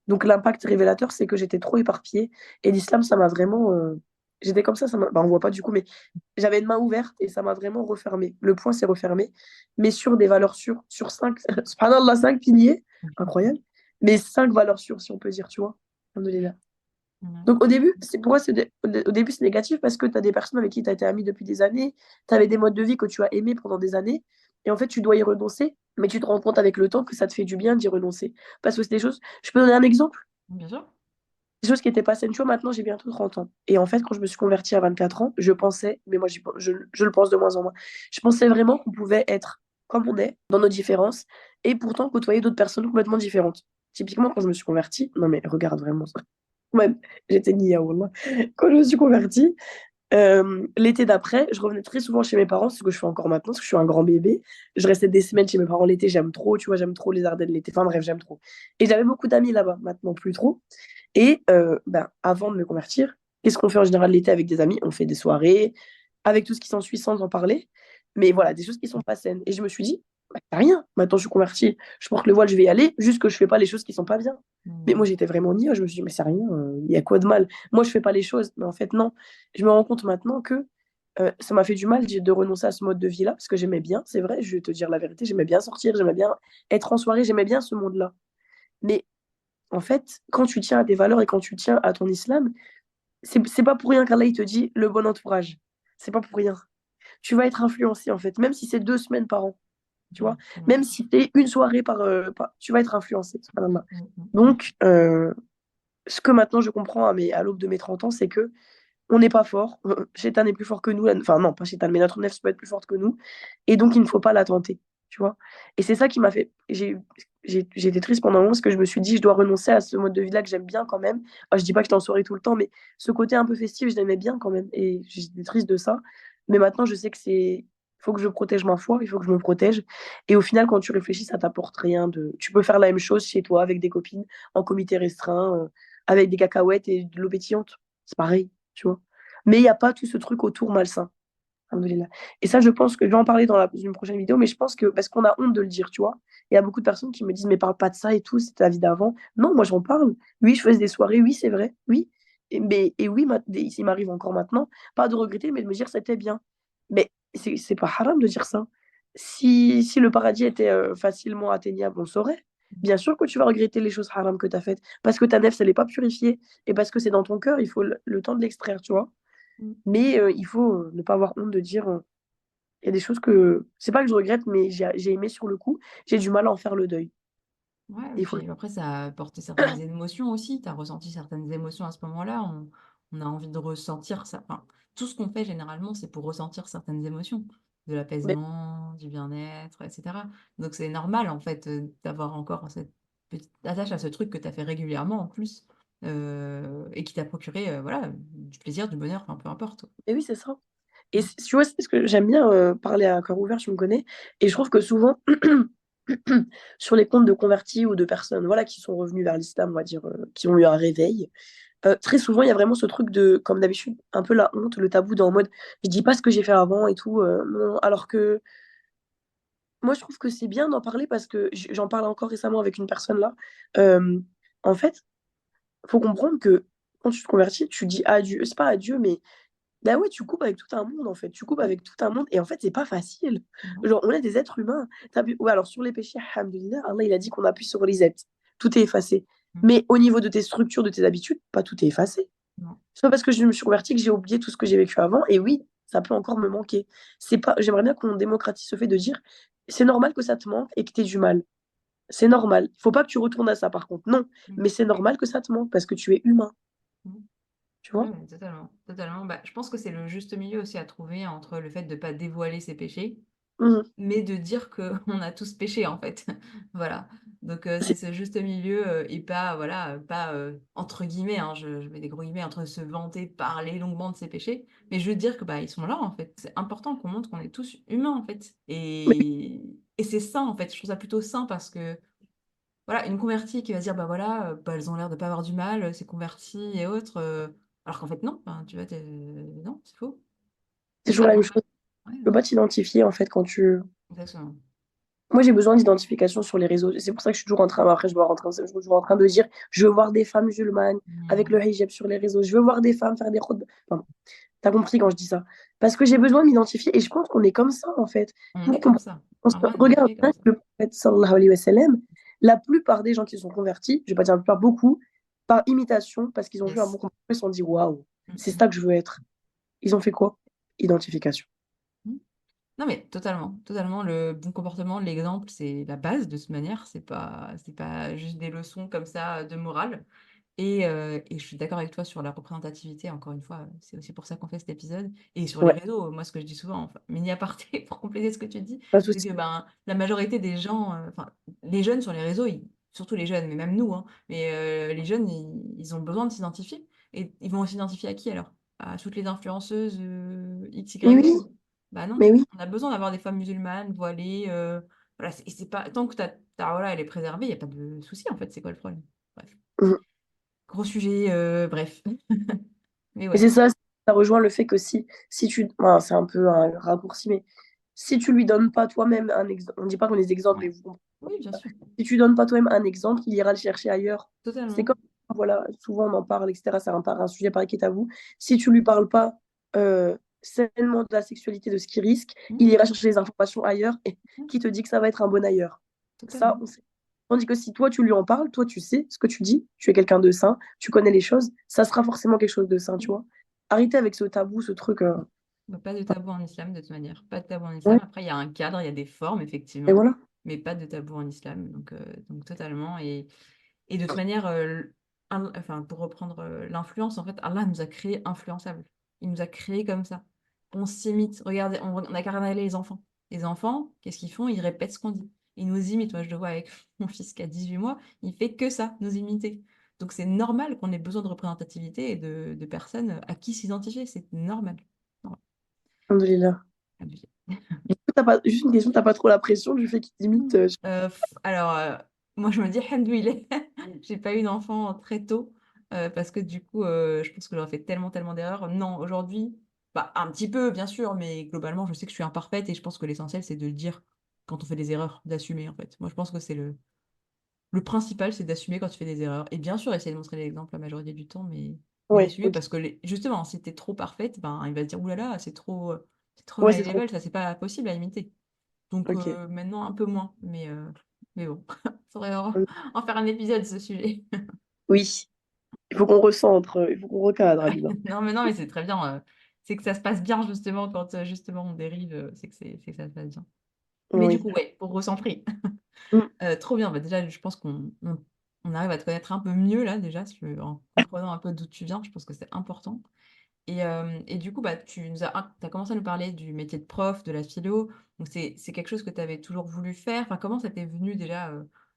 Donc l'impact révélateur, c'est que j'étais trop éparpillée. Et l'islam, ça m'a vraiment... J'étais comme ça m'a... Bah, on voit pas du coup, mais j'avais une main ouverte et ça m'a vraiment refermé. Le point s'est refermé, mais sur des valeurs sûres, sur cinq, subhanallah, 5 piliers, incroyable, mais 5 valeurs sûres, si on peut dire, tu vois. Alhamdoulilah. Mhm. Donc au début, pour moi, au début, c'est négatif parce que tu as des personnes avec qui tu as été ami depuis des années, tu avais des modes de vie que tu as aimés pendant des années, et en fait, tu dois y renoncer, mais tu te rends compte avec le temps que ça te fait du bien d'y renoncer. Parce que c'est des choses, je peux donner un exemple, Bien sûr. des choses qui n'étaient pas saines. Tu vois, maintenant, j'ai bientôt 30 ans. Et en fait, quand je me suis convertie à 24 ans, je pensais, mais moi, je le pense de moins en moins, je pensais vraiment qu'on pouvait être comme on est, dans nos différences, et pourtant côtoyer d'autres personnes complètement différentes. Typiquement, quand je me suis convertie, non mais regarde vraiment ça. Même, j'étais nia, wallah. Quand je me suis convertie, l'été d'après, je revenais très souvent chez mes parents, ce que je fais encore maintenant, parce que je suis un grand bébé. Je restais des semaines chez mes parents l'été, j'aime trop, tu vois, j'aime trop les Ardennes l'été. Enfin bref, j'aime trop. Et j'avais beaucoup d'amis là-bas, maintenant plus trop. Et ben, avant de me convertir, qu'est-ce qu'on fait en général l'été avec des amis? On fait des soirées, avec tout ce qui s'ensuit sans en parler. Mais voilà, des choses qui sont pas saines. Et je me suis dit, bah, y a rien. Maintenant, je suis convertie, je porte le voile, je vais y aller, juste que je fais pas les choses qui sont pas bien. Mais moi, Mhm. j'étais vraiment nia. Je me suis dit, mais c'est rien, il y a quoi de mal? Moi, je fais pas les choses. Mais en fait, non. Je me rends compte maintenant que ça m'a fait du mal de renoncer à ce mode de vie-là, parce que j'aimais bien, c'est vrai, je vais te dire la vérité, j'aimais bien sortir, j'aimais bien être en soirée, j'aimais bien ce monde-là. Mais en fait, quand tu tiens à tes valeurs et quand tu tiens à ton islam, c'est pas pour rien qu'Allah il te dit le bon entourage. C'est pas pour rien. Tu vas être influencé en fait, même si c'est 2 semaines par an, tu vois. Mhm. Même si c'est une soirée tu vas être influencé. Subhanallah. Mhm. Donc, ce que maintenant je comprends à l'aube de mes 30 ans, c'est que on n'est pas fort. Shaitan est plus fort que nous. Enfin, non, pas Shaitan, mais notre nef peut être plus forte que nous. Et donc, il ne faut pas la tenter. Tu vois. Et c'est ça qui m'a fait. J'ai été triste pendant un moment parce que je me suis dit, je dois renoncer à ce mode de vie-là que j'aime bien quand même. Ah, je dis pas que j'étais en soirée tout le temps, mais ce côté un peu festif, je l'aimais bien quand même. Et j'étais triste de ça. Mais maintenant, je sais que c'est. Il faut que je protège ma foi, il faut que je me protège. Et au final, quand tu réfléchis, ça t'apporte rien de. Tu peux faire la même chose chez toi avec des copines, en comité restreint, avec des cacahuètes et de l'eau pétillante. C'est pareil, tu vois. Mais il n'y a pas tout ce truc autour malsain. Alhamdoulilah. Et ça, je pense que je vais en parler dans une prochaine vidéo, mais je pense que parce qu'on a honte de le dire, tu vois. Il y a beaucoup de personnes qui me disent, mais parle pas de ça et tout, c'était la vie d'avant. Non, moi, j'en parle. Oui, je faisais des soirées, oui, c'est vrai, oui. Et oui, il m'arrive encore maintenant, pas de regretter, mais de me dire, c'était bien. Mais c'est pas haram de dire ça. Si le paradis était facilement atteignable, on le saurait. Bien sûr que tu vas regretter les choses haram que tu as faites, parce que ta nef, elle n'est pas purifiée, et parce que c'est dans ton cœur, il faut le temps de l'extraire, tu vois. Mm. Mais il faut ne pas avoir honte de dire, il y a des choses que, c'est pas que je regrette, mais j'ai aimé sur le coup, j'ai du mal à en faire le deuil. Ouais, et Il faut... puis après, ça apporte certaines émotions aussi. Tu as ressenti certaines émotions à ce moment-là. On a envie de ressentir ça. Enfin, tout ce qu'on fait généralement, c'est pour ressentir certaines émotions, de Mais, l'apaisement, du bien-être, etc. Donc c'est normal, en fait, d'avoir encore cette petite attache à ce truc que tu as fait régulièrement en plus, et qui t'a procuré voilà, du plaisir, du bonheur, enfin peu importe. mais oui, c'est ça. Et tu vois, c'est parce que j'aime bien parler à cœur ouvert, tu me connais, et je trouve que souvent, sur les comptes de convertis ou de personnes voilà, qui sont revenues vers l'islam, on va dire, qui ont eu un réveil, très souvent, il y a vraiment ce truc de, comme d'habitude, un peu la honte, le tabou dans le mode, je dis pas ce que j'ai fait avant et tout, non. Alors que moi, je trouve que c'est bien d'en parler parce que j'en parlais encore récemment avec une personne là. Euh, En fait, faut comprendre que quand tu te convertis, tu dis adieu, c'est pas adieu, mais bah ouais, tu coupes avec tout un monde en fait. Tu coupes Mm. avec tout un monde et en fait, c'est pas facile. Non. Genre, on est des êtres humains. Ouais, alors sur les péchés, alhamdoulilah, Allah il a dit qu'on appuie sur reset. Tout est effacé. Mm. Mais au niveau de tes structures, de tes habitudes, pas tout est effacé. Non. C'est pas parce que je me suis convertie que j'ai oublié tout ce que j'ai vécu avant. Et oui, ça peut encore me manquer. C'est pas, j'aimerais bien qu'on démocratise ce fait de dire, c'est normal que ça te manque et que tu aies du mal. C'est normal. Il faut pas que tu retournes à ça par contre. Non, Mm. mais c'est normal que ça te manque parce que tu es humain. Mm. Tu Ouais, vois? ouais, totalement, totalement. Bah, je pense que c'est le juste milieu aussi à trouver entre le fait de ne pas dévoiler ses péchés, Mhm. mais de dire qu'on a tous péché en fait. Voilà. Donc c'est C'est- ce juste milieu et pas, voilà, pas entre guillemets, hein, je mets des gros guillemets entre se vanter, parler longuement de ses péchés, mais je veux dire que bah ils sont là en fait. C'est important qu'on montre qu'on est tous humains en fait. Et c'est sain en fait. Je trouve ça plutôt sain parce que voilà, une convertie qui va se dire, bah voilà, bah, elles ont l'air de pas avoir du mal, ces converties et autres, alors qu'en fait non, enfin, tu vois, non, c'est faux. C'est C'est toujours pas la même normal. chose. Ouais, Tu peux pas t'identifier en fait quand tu. exactement. Moi j'ai besoin d'identification sur les réseaux. C'est pour ça que je suis toujours en train. Après je dois rentrer. Je suis toujours en train de dire, je veux voir des femmes musulmanes avec Mmh. le hijab sur les réseaux. Je veux voir des femmes faire des khutbah. Enfin, t'as compris quand je dis ça. Parce que j'ai besoin de m'identifier et je pense qu'on est comme ça en fait. On Pour est comme comprendre. ça. Allah nous a Regarde fait comme hein, ça. le prophète sallallahu alayhi wa sallam. La plupart des gens qui sont convertis, je vais pas dire la plupart, beaucoup, par imitation, parce qu'ils ont vu un bon Yes. comportement, ils se sont dit waouh, Mmh, c'est mmh, ça que je veux être. Ils ont fait quoi? Identification. mmh. Non mais totalement, totalement, le bon comportement, l'exemple, c'est la base de toute manière, c'est pas juste des leçons comme ça de morale. Et je suis d'accord avec toi sur la représentativité, encore une fois, c'est aussi pour ça qu'on fait cet épisode. Et sur les Ouais, réseaux, moi, ce que je dis souvent, enfin, mini aparté pour compléter ce que tu dis, pas de c'est souci. que ben, la majorité des gens, enfin, les jeunes sur les réseaux, surtout les jeunes, mais même nous, hein, mais les jeunes, ils ont besoin de s'identifier. Et ils vont s'identifier à qui alors? À toutes les influenceuses X, Mais Y, oui, Z? Bah non, mais oui. on a besoin d'avoir des femmes musulmanes, voilées. Voilà, et c'est pas, tant que voilà, elle est préservée, il n'y a pas de souci en fait, c'est quoi le problème? Bref. Mhm. Gros sujet, bref. Mais Et ouais. c'est ça, ça rejoint le fait que si tu, enfin, c'est un peu un raccourci, mais si tu lui donnes pas toi-même un exemple, on dit pas qu'on est des exemples, mais Ouais. vous comprenez. Oui, bien sûr. Si tu donnes pas toi-même un exemple, il ira le chercher ailleurs. C'est Totalement. comme, voilà, souvent on en parle, etc. C'est un sujet pareil qui est à vous. Si tu lui parles pas sainement de la sexualité, de ce qu'il risque, il Mmh. ira chercher les informations ailleurs et Mmh. qui te dit que ça va être un bon ailleurs. Ça, Totalement. on sait. Tandis que si toi tu lui en parles, toi tu sais ce que tu dis, tu es quelqu'un de sain, tu connais les choses, ça sera forcément quelque chose de sain, tu Mmh. vois. Arrêtez avec ce tabou, ce truc. Bah, pas de tabou en islam, de toute manière. Pas de tabou en islam. Ouais, Après, il y a un cadre, il y a des formes, et effectivement, voilà. mais pas de tabou en islam. Donc totalement. Et de toute manière, enfin, pour reprendre l'influence, en fait, Allah nous a créés influençables. Il nous a créés comme ça. On s'imite. Regardez, on a qu'à regarder les enfants. Les enfants, qu'est-ce qu'ils font? Ils répètent ce qu'on dit. Ils nous imitent. Moi, je le vois avec mon fils qui a 18 mois. Il fait que ça, nous imiter. Donc, c'est normal qu'on ait besoin de représentativité et de personnes à qui s'identifier. C'est normal. Voilà. Alhamdoulilah. Abusé. Juste une question, t'as pas trop la pression du fait qu'il t'imite Alors, moi, je me dis, Alhamdoulilah, j'ai pas eu d'enfant très tôt parce que du coup, je pense que j'aurais fait tellement, tellement d'erreurs. Non, aujourd'hui. Bah, un petit peu, bien sûr, mais globalement, je sais que je suis imparfaite et je pense que l'essentiel, c'est de le dire quand on fait des erreurs, d'assumer, en fait. Moi, je pense que c'est le principal, c'est d'assumer quand tu fais des erreurs. Et bien sûr, essayer de montrer l'exemple la majorité du temps, mais Ouais, d'assumer OK. parce que, justement, si t'es trop parfaite, ben, il va se dire, oulala, c'est trop Ouais, high c'est trop level, ça, c'est pas possible à imiter. Donc, OK. maintenant, un peu moins, mais bon, faudrait Mmh. en faire un épisode, ce sujet. Oui, il faut qu'on recentre, il faut qu'on recadre, Alina. Non, mais c'est très bien. C'est que ça se passe bien, justement, quand justement on dérive, c'est que ça se passe bien. Mais du Oui. coup, ouais, pour recentrer. Mmh. Trop bien. Bah, déjà, je pense qu'on arrive à te connaître un peu mieux là, déjà, en comprenant un peu d'où tu viens. Je pense que c'est important. Et du coup, bah, tu as commencé à nous parler du métier de prof, de la philo. Donc, c'est quelque chose que tu avais toujours voulu faire. Enfin, comment ça t'est venu déjà?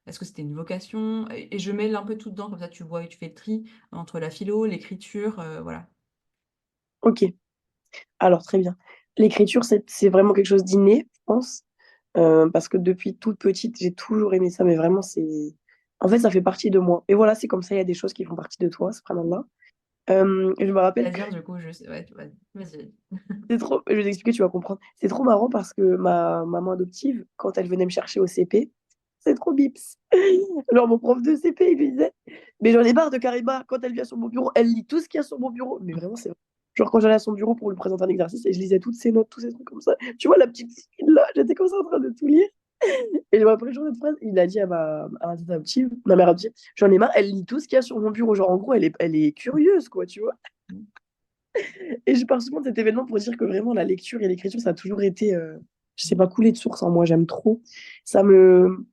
Est-ce que c'était une vocation? Et je mêle un peu tout dedans, comme ça tu vois et tu fais le tri entre la philo, l'écriture, voilà. OK. Alors très bien. L'écriture, c'est vraiment quelque chose d'inné, je pense, parce que depuis toute petite, j'ai toujours aimé ça, mais vraiment c'est en fait, ça fait partie de moi et voilà, c'est comme ça, il y a des choses qui font partie de toi, subhanallah. Et je me rappelle que C'est-à-dire, du coup, je sais, ouais, vas-y. c'est trop je vais t'expliquer, tu vas comprendre. C'est trop marrant parce que ma maman adoptive, quand elle venait me chercher au CP, c'est trop bips. Genre mon prof de CP, il me disait: «Mais j'en ai marre de Karima, quand elle vient sur mon bureau, elle lit tout ce qu'il y a sur mon bureau». Mais vraiment, c'est vrai. Genre quand j'allais à son bureau pour lui présenter un exercice et je lisais toutes ses notes, tous ces trucs comme ça. Tu vois la petite fille là, j'étais comme ça en train de tout lire et je me rappelle toujours cette phrase, il a dit à ma tante adoptive, ma mère adoptive: «J'en ai marre, elle lit tout ce qu'il y a sur mon bureau». Genre en gros, elle est curieuse quoi, tu vois? Mmh. Et je pars souvent de cet événement pour dire que vraiment la lecture et l'écriture, ça a toujours été, je sais pas, coulé de source en moi, j'aime trop. Ça me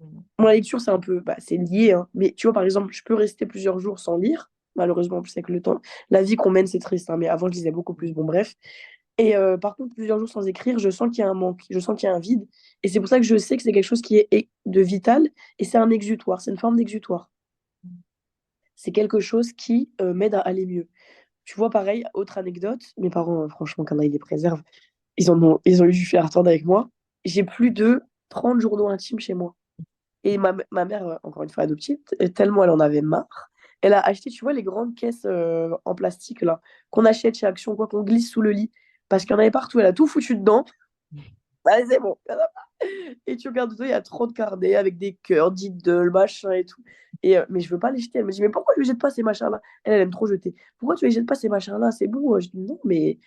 Mmh. moi, la lecture, c'est un peu, bah, c'est lié, hein, mais tu vois, par exemple, je peux rester plusieurs jours sans lire, malheureusement, en plus avec le temps. La vie qu'on mène, c'est triste, hein, mais avant, je lisais beaucoup plus, bon bref. Et par contre, plusieurs jours sans écrire, je sens qu'il y a un manque, je sens qu'il y a un vide et c'est pour ça que je sais que c'est quelque chose qui est de vital et c'est un exutoire, c'est une forme d'exutoire. C'est quelque chose qui, m'aide à aller mieux. Tu vois, pareil, autre anecdote, mes parents, franchement, qu'Allah il les préserve, ils ont eu du fer à tordre avec moi. J'ai plus de 30 journaux intimes chez moi. Et ma mère, encore une fois adoptive, tellement elle en avait marre, elle a acheté, tu vois, les grandes caisses, en plastique là, qu'on achète chez Action quoi, qu'on glisse sous le lit, parce qu'il y en avait partout. Elle a tout foutu dedans. Allez, c'est bon, il y en a pas et tu regardes dedans, il y a 30 carnets avec des cœurs, d'idoles, machin et tout mais je veux pas les jeter. Elle me dit: «Mais pourquoi tu les jettes pas ces machins-là?» Elle aime trop jeter. «Pourquoi tu les jettes pas ces machins-là? C'est beau». Je dis: «Non, mais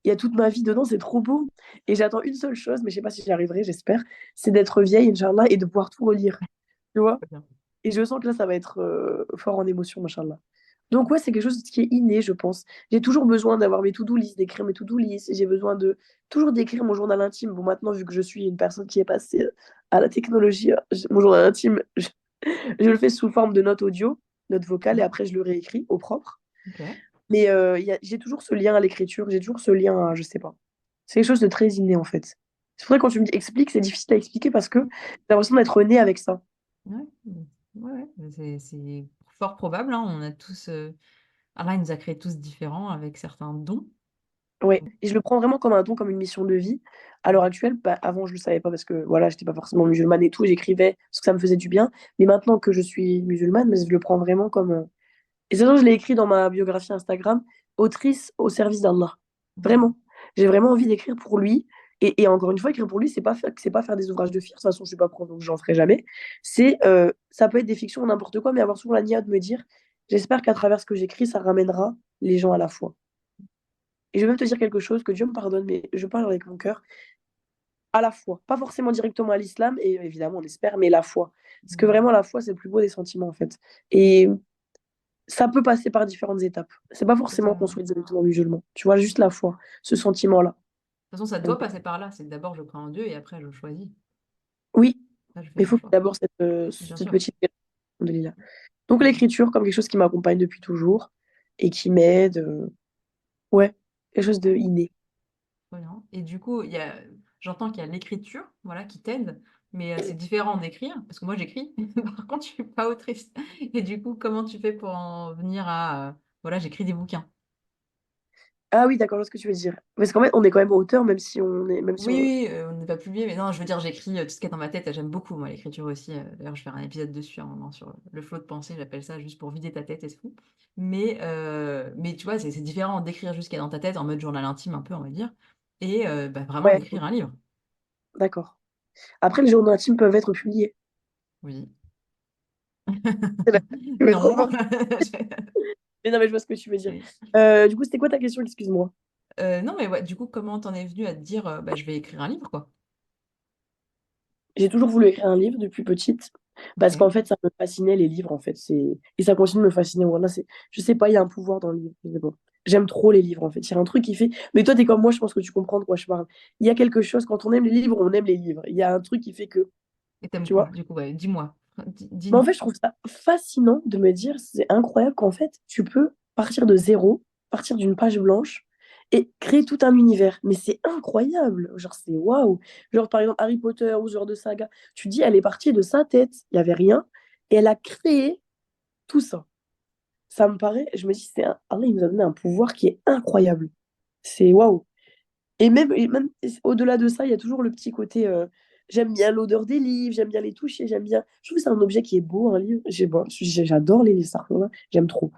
il y a toute ma vie dedans, c'est trop beau» et j'attends une seule chose, mais je sais pas si j'y arriverai, j'espère, c'est d'être vieille, inch'Allah et de pouvoir tout relire, tu vois? Très bien. Et je sens que là, ça va être, fort en émotion, machallah. Donc ouais, c'est quelque chose qui est inné, je pense. J'ai toujours besoin d'avoir mes to-do list, d'écrire mes to-do list. J'ai besoin de toujours d'écrire mon journal intime. Bon, maintenant, vu que je suis une personne qui est passée, à la technologie, mon journal intime, je le fais sous forme de notes audio, notes vocales et Mmh. après je le réécris au propre. OK. Mais j'ai toujours ce lien à l'écriture, j'ai toujours ce lien à je sais pas. C'est quelque chose de très inné, en fait. C'est pour ça que quand tu me dis: «Explique», c'est difficile à expliquer parce que j'ai l'impression d'être née avec ça. Ouais, ouais, ouais, mais c'est fort probable, hein. On a tous, Allah, il nous a créés tous différents avec certains dons. Ouais Donc et je le prends vraiment comme un don, comme une mission de vie. À l'heure actuelle, bah, avant je le savais pas parce que voilà, j'étais pas forcément musulmane et tout, j'écrivais parce que ça me faisait du bien. Mais maintenant que je suis musulmane, mais je le prends vraiment comme, et ça je l'ai écrit dans ma biographie Instagram: «Autrice au service d'Allah». mmh, Vraiment. J'ai vraiment envie d'écrire pour lui et encore une fois, écrire pour lui, c'est pas faire des ouvrages de fiction. De toute façon, je suis pas prof, donc j'en ferai jamais. Ça peut être des fictions ou n'importe quoi, mais avoir toujours la niya de me dire: «J'espère qu'à travers ce que j'écris, ça ramènera les gens à la foi». Et je vais même te dire quelque chose, que Dieu me pardonne, mais je parle avec mon cœur, à la foi. Pas forcément directement à l'islam et évidemment on espère, mais la foi. Parce que mmh, vraiment la foi, c'est le plus beau des sentiments, en fait et ça peut passer par différentes étapes. C'est pas forcément qu'on totalement. soit directement musulman, tu vois? Juste la foi, ce sentiment-là. De toute façon, ça doit Donc passer par là. C'est d'abord je crois en Dieu et après je choisis. oui, Là, je fais mais il mon faut choix. d'abord Bien cette sûr. petite alhamdoulilah. Donc Mmh. l'écriture comme quelque chose qui m'accompagne depuis toujours et qui m'aide, ouais, quelque chose de inné. Trop bien. Et du coup, j'entends qu'il y a l'écriture, voilà, qui t'aide, mais c'est différent d'écrire, parce que moi j'écris, par contre je suis pas autrice. Et du coup, comment tu fais pour en venir à, voilà, j'écris des bouquins? Ah oui, d'accord, je vois ce que tu veux dire. Parce qu'en fait, on est quand même auteur, même si on est, même si Oui, on... oui, on n'est pas publié, mais non, je veux dire, j'écris tout ce qui est dans ma tête. J'aime beaucoup, moi, l'écriture aussi. D'ailleurs, je vais faire un épisode dessus, hein, sur le flot de pensée, j'appelle ça, juste pour vider ta tête et tout. Mais tu vois, c'est différent d'écrire juste ce qu'il y a dans ta tête, en mode journal intime, un peu, on va dire, et bah, vraiment Ouais, d'écrire un livre. d'accord. Après, les journaux intimes peuvent être publiés. Oui. C'est là. Je vais trop Non. fort. Mais non, mais je vois ce que tu veux dire. Oui. Du coup, c'était quoi ta question? Excuse-moi. Non, mais ouais, du coup, comment t'en es venu à te dire, bah, je vais écrire un livre, quoi? J'ai toujours voulu écrire un livre depuis petite. Parce qu'en Ok. fait, ça me fascinait les livres, en fait. Et ça continue de me fasciner. Voilà, je sais pas, il y a un pouvoir dans le livre. Je sais pas. J'aime trop les livres, en fait. Il y a un truc qui fait. Mais toi, t'es comme moi, je pense que tu comprends de quoi je parle. Il y a quelque chose, quand on aime les livres, on aime les livres. Il y a un truc qui fait que, Et t'aimes tu quoi, vois. du coup? Ouais, dis-moi. Mais en Dis-nous. fait, je trouve ça fascinant de me dire, c'est incroyable qu'en fait, tu peux partir de zéro, partir d'une page blanche et créer tout un univers. Mais c'est incroyable. Genre, c'est waouh. Genre, par exemple, Harry Potter ou ce genre de saga. Tu dis, elle est partie de sa tête, il n'y avait rien, et elle a créé tout ça. Ça me paraît, je me dis, Allah, il nous a donné un pouvoir qui est incroyable. C'est waouh. Et même au-delà de ça, il y a toujours le petit côté. J'aime bien l'odeur des livres, j'aime bien les toucher, j'aime bien. Je trouve que c'est un objet qui est beau, un livre. Bon, j'adore les livres, ça, voilà, j'aime trop.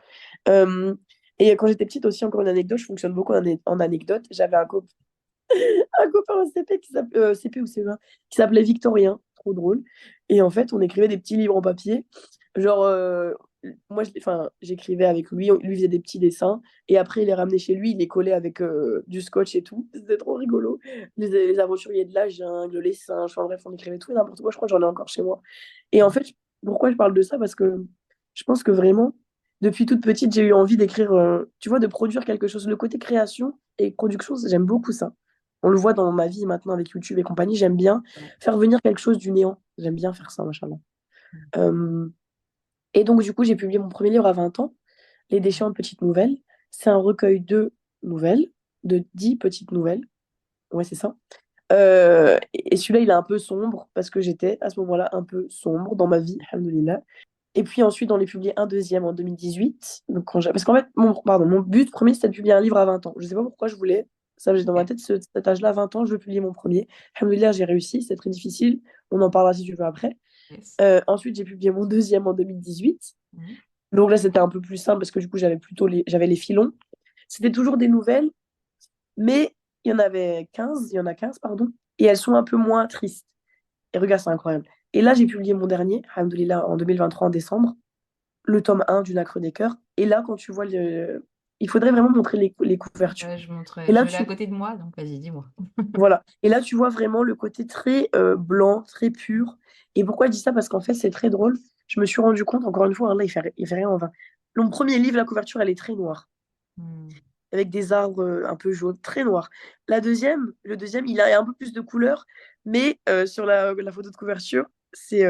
Euh, et quand j'étais petite aussi, encore une anecdote, je fonctionne beaucoup en anecdote. J'avais un copain en CP, CP ou CE1, qui s'appelait Victorien, trop drôle. Et en fait, on écrivait des petits livres en papier. Genre, moi, enfin, j'écrivais avec lui, lui faisait des petits dessins. Et après, il les ramenait chez lui, il les collait avec du scotch et tout. C'était trop rigolo. Les aventuriers de la jungle, les singes, enfin bref, on écrivait tout et n'importe quoi. Je crois que j'en ai encore chez moi. Et en fait, pourquoi je parle de ça? Parce que je pense que vraiment, depuis toute petite, j'ai eu envie d'écrire, tu vois, de produire quelque chose. Le côté création et production, j'aime beaucoup ça. On le voit dans ma vie maintenant avec YouTube et compagnie. J'aime bien Ouais. faire venir quelque chose du néant. J'aime bien faire ça, machin. Et donc, du coup, j'ai publié mon premier livre à 20 ans, Les déchets en petites nouvelles. C'est un recueil de nouvelles, de 10 petites nouvelles. Ouais, c'est ça. Et celui-là, il est un peu sombre parce que j'étais à ce moment-là un peu sombre dans ma vie, alhamdoulilah. Et puis ensuite, on les publié un deuxième en 2018. Donc parce qu'en fait, mon but premier, c'était de publier un livre à 20 ans. Je ne sais pas pourquoi je voulais. Ça, j'ai dans ma Ok. tête cet âge-là, 20 ans, je veux publier mon premier. Alhamdoulilah, j'ai réussi. C'est très difficile. On en parlera si tu veux après. Yes. Ensuite, j'ai publié mon deuxième en 2018. Mhm. Donc là, c'était un peu plus simple parce que du coup, j'avais les filons. C'était toujours des nouvelles, mais il y en a 15 pardon, et elles sont un peu moins tristes. Et regarde, c'est incroyable. Et là, j'ai publié mon dernier, alhamdoulilah, en 2023, en décembre, le tome 1 du Nacre des Cœurs. Et là, quand tu vois il faudrait vraiment montrer les couvertures. Ouais, je Et montrais. là, Je l'ai à côté de moi, donc vas-y, dis-moi. voilà. Et là, tu vois vraiment le côté très blanc, très pur. Et pourquoi je dis ça? Parce qu'en fait, c'est très drôle. Je me suis rendu compte, encore une fois, hein, là, il fait rien en vain. Mon premier livre, la couverture, elle est très noire, Hmm. avec des arbres un peu jaunes, très noirs. Le deuxième, il a un peu plus de couleurs, mais sur la photo de couverture, c'est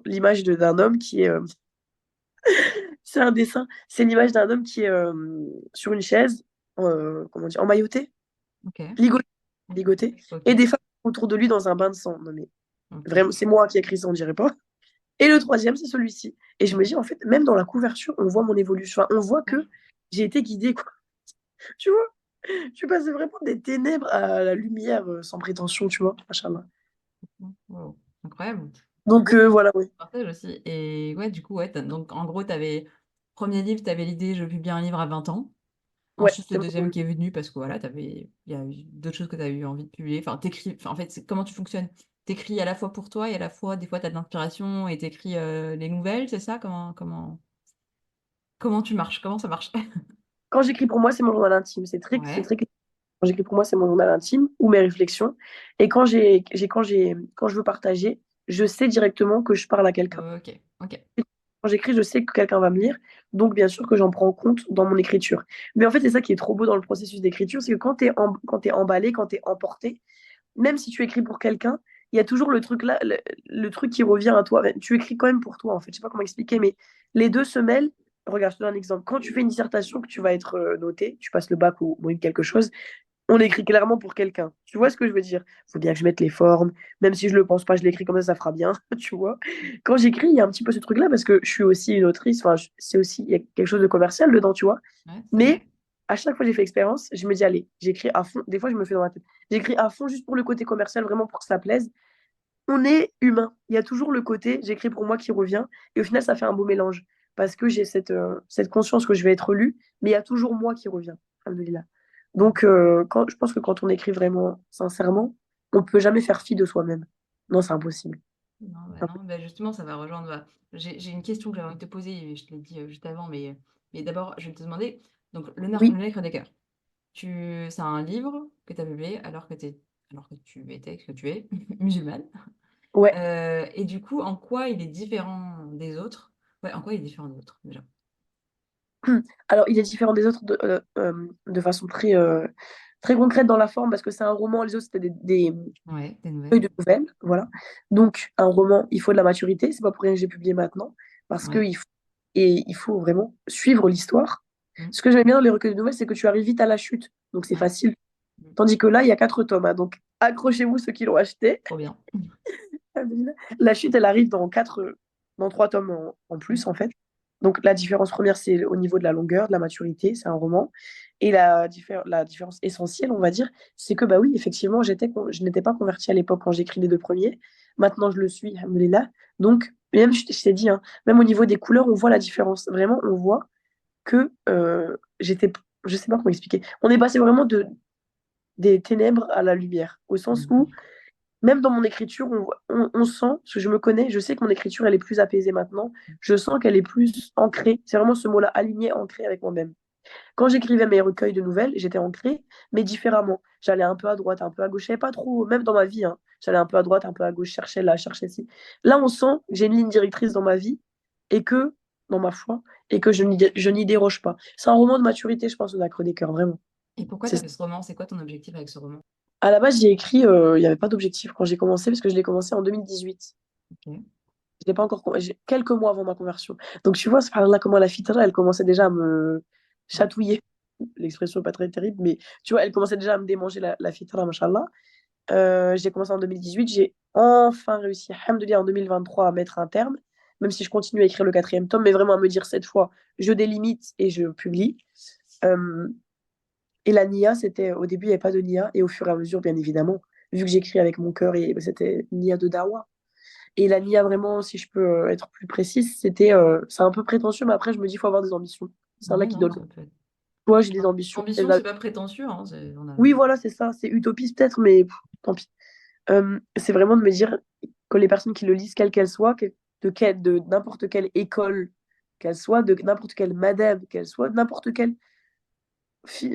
l'image d'un homme qui est. C'est un dessin, c'est l'image d'un homme qui est sur une chaise, comment dire, emmailloté, Ok. ligoté, ligoté, Ok. et des femmes autour de lui dans un bain de sang. Non, mais Ok. vraiment, c'est moi qui ai écrit ça, on dirait pas. Et le troisième, c'est celui-ci. Et je me Ok. dis, en fait, même dans la couverture, on voit mon évolution. Enfin, on voit que j'ai été guidée, quoi. Tu vois? Je suis passée vraiment des ténèbres à la lumière sans prétention, tu vois. Machallah. Wow. Incroyable. Donc, voilà, oui. Partage aussi. Et ouais, du coup, ouais, donc en gros, premier livre, tu avais l'idée, je publie un livre à 20 ans. Ouais, Ensuite, le c'est deuxième bon. qui est venu parce que voilà, il y a eu d'autres choses que tu as eu envie de publier. Enfin, t'écris, enfin, en fait, comment tu fonctionnes? T'écris à la fois pour toi et à la fois, des fois, tu as de l'inspiration et t'écris les nouvelles, c'est ça? Comment tu marches? Comment ça marche? Quand j'écris pour moi, c'est mon journal intime. C'est Ouais. très clair. Quand j'écris pour moi, c'est mon journal intime ou mes réflexions. Et quand je veux partager, je sais directement que je parle à quelqu'un. Ok. Ok. Quand j'écris, je sais que quelqu'un va me lire. Donc, bien sûr que j'en prends compte dans mon écriture. Mais en fait, c'est ça qui est trop beau dans le processus d'écriture, c'est que quand tu es emballé, quand tu es emporté, même si tu écris pour quelqu'un, il y a toujours le truc là, le truc qui revient à toi. Tu écris quand même pour toi, en fait. Je sais pas comment expliquer, mais les deux se mêlent. Regarde, je te donne un exemple. Quand tu fais une dissertation que tu vas être noté, tu passes le bac ou quelque chose, on écrit clairement pour quelqu'un. Tu vois ce que je veux dire? Il faut bien que je mette les formes. Même si je le pense pas, je l'écris comme ça fera bien. Tu vois? Quand j'écris, il y a un petit peu ce truc-là parce que je suis aussi une autrice. Enfin, c'est aussi, il y a quelque chose de commercial dedans, tu vois. Ouais, c'est Mais vrai. À chaque fois que j'ai fait expérience, je me dis, allez, j'écris à fond. Des fois, je me fais dans la tête. J'écris à fond juste pour le côté commercial, vraiment pour que ça plaise. On est humain. Il y a toujours le côté, j'écris pour moi qui revient. Et au final, ça fait un beau mélange. Parce que j'ai cette conscience que je vais être lu, mais il y a toujours moi qui revient. Alhamdoulilah. Donc, je pense que quand on écrit vraiment sincèrement, on ne peut jamais faire fi de soi-même. Non, c'est impossible. Non, bah, non, bah, justement, ça va rejoindre. J'ai une question que j'avais envie de te poser, et je te l'ai dit juste avant, mais d'abord, je vais te demander, donc, Oui, le Nègre des Cœurs, c'est un livre que tu as publié alors que tu étais, que tu es musulmane. ouais. Et du coup, en quoi il est différent des autres? Ouais, en quoi il est différent des autres, déjà? Alors, il est différent des autres de façon très concrète dans la forme, parce que c'est un roman, les autres, c'était des Ouais, des feuilles nouvelles. de nouvelles, voilà. Donc, un roman, il faut de la maturité, c'est pas pour rien que j'ai publié maintenant, parce Ouais. il faut vraiment suivre l'histoire. Mm. Ce que j'aime bien dans les recueils de nouvelles, c'est que tu arrives vite à la chute, donc c'est Ouais. facile. Mm. Tandis que là, il y a 4 tomes, hein, donc accrochez-vous ceux qui l'ont acheté. Trop bien. La chute, elle arrive dans 3 tomes en Mm. plus, en fait. Donc, la différence première, c'est au niveau de la longueur, de la maturité, c'est un roman. Et la différence essentielle, on va dire, c'est que, bah oui, effectivement, je n'étais pas convertie à l'époque quand j'écris les 2 premiers. Maintenant, je le suis, alhamdoulilah. Donc, même, je t'ai dit, hein, même au niveau des couleurs, on voit la différence. Vraiment, on voit que je sais pas comment expliquer. On est passé vraiment des ténèbres à la lumière, au sens où Mm. même dans mon écriture, on sent, parce que je me connais, je sais que mon écriture, elle est plus apaisée maintenant. Je sens qu'elle est plus ancrée. C'est vraiment ce mot-là, aligné, ancré avec moi-même. Quand j'écrivais mes recueils de nouvelles, j'étais ancrée, mais différemment. J'allais un peu à droite, un peu à gauche. Je savais pas trop, même dans ma vie, hein. J'allais un peu à droite, un peu à gauche, chercher là, chercher ci. Là, on sent que j'ai une ligne directrice dans ma vie et que, dans ma foi, et que je n'y déroge pas. C'est un roman de maturité, je pense, de Nacre des Cœurs, vraiment. Et pourquoi tu C'est as fait ce roman? C'est quoi ton objectif avec ce roman? À la base, j'ai écrit, il n'y avait pas d'objectif quand j'ai commencé, parce que je l'ai commencé en 2018. Ok. Je l'ai pas encore, quelques mois avant ma conversion. Donc tu vois, là comment la fitra, elle commençait déjà à me Ouais. chatouiller. L'expression n'est pas très terrible, mais tu vois, elle commençait déjà à me démanger la fitra, machallah. J'ai commencé en 2018, j'ai enfin réussi, alhamdoulilah, en 2023 à mettre un terme, même si je continue à écrire le 4e tome, mais vraiment à me dire cette fois, je délimite et je publie. Euh, et la Nia, c'était, au début, il n'y avait pas de Nia, et au fur et à mesure, bien évidemment, vu que j'écris avec mon cœur, et c'était Nia de Dawa. Et la Nia, vraiment, si je peux être plus précise, c'est un peu prétentieux, mais après, je me dis, il faut avoir des ambitions. C'est Allah Ouais, qui non, donne. ça peut être. Moi, j'ai des ambitions. Ambition, c'est pas prétentieux, hein, Oui, voilà, c'est ça. C'est utopiste peut-être, mais tant pis. C'est vraiment de me dire que les personnes qui le lisent, quelles qu'elles soient, de n'importe quelle école qu'elles soient, de n'importe quelle madame qu'elles soient, de n'importe quelle,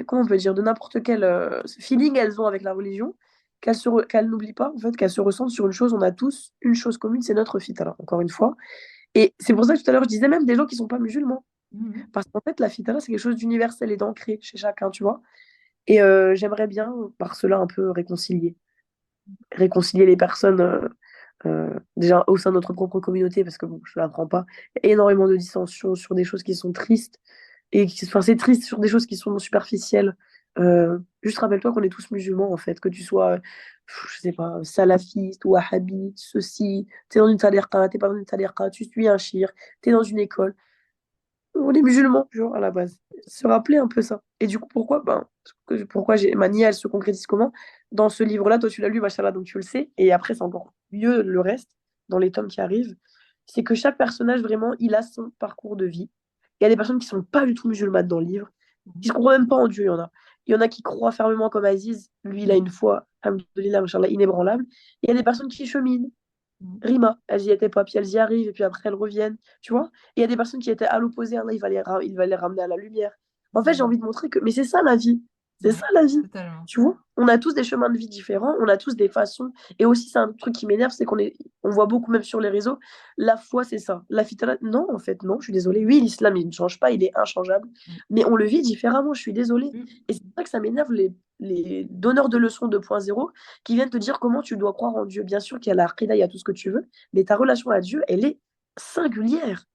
comment on peut dire, de n'importe quel feeling elles ont avec la religion, qu'elles n'oublient pas, en fait, qu'elles se ressentent sur une chose. On a tous une chose commune, c'est notre fitra, encore une fois. Et c'est pour ça que tout à l'heure, je disais même des gens qui sont pas musulmans. Mhm. Parce qu'en fait, la fitra, c'est quelque chose d'universel et d'ancré chez chacun, tu vois. Et j'aimerais bien, par cela, un peu réconcilier les personnes, déjà au sein de notre propre communauté, parce que bon, je ne l'apprends pas. Il y a énormément de dissensions sur des choses qui sont tristes. Enfin, c'est triste sur des choses qui sont superficielles. Juste rappelle-toi qu'on est tous musulmans, en fait, que tu sois, je sais pas, salafiste ou wahhabite, ceci, t'es dans une tariqa, t'es pas dans une tariqa, tu suis un shir, t'es dans une école. On est musulmans, genre, à la base. Se rappeler un peu ça. Et du coup, pourquoi? Ben, pourquoi ma nièce, elle se concrétise comment? Dans ce livre-là, toi, tu l'as lu, machallah, donc tu le sais. Et après, c'est encore mieux le reste, dans les tomes qui arrivent. C'est que chaque personnage, vraiment, il a son parcours de vie. Il y a des personnes qui sont pas du tout musulmanes dans le livre, qui ne Mhm. croient même pas en Dieu, il y en a. Il y en a qui croient fermement comme Aziz. Lui, il a une foi, alhamdoulilah, machallah, inébranlable. Il y a des personnes qui cheminent. Mhm. Rima, elles y étaient pas, puis elles y arrivent, et puis après elles reviennent, tu vois. Et il y a des personnes qui étaient à l'opposé, hein, là, il va les ramener à la lumière. En fait, j'ai envie Mhm. de montrer que, mais c'est ça la vie, c'est Ouais, ça la vie, totalement. tu vois. On a tous des chemins de vie différents, on a tous des façons, et aussi, c'est un truc qui m'énerve, c'est on voit beaucoup, même sur les réseaux, la foi, c'est ça. La fitra, non, en fait, non, je suis désolée. Oui, l'islam, il ne change pas, il est inchangeable, Mhm. mais on le vit différemment, je suis désolée. Mhm. Et c'est vrai que ça m'énerve les donneurs de leçons 2.0 qui viennent te dire comment tu dois croire en Dieu. Bien sûr qu'il y a la aqida, il y a tout ce que tu veux, mais ta relation à Dieu, elle est singulière.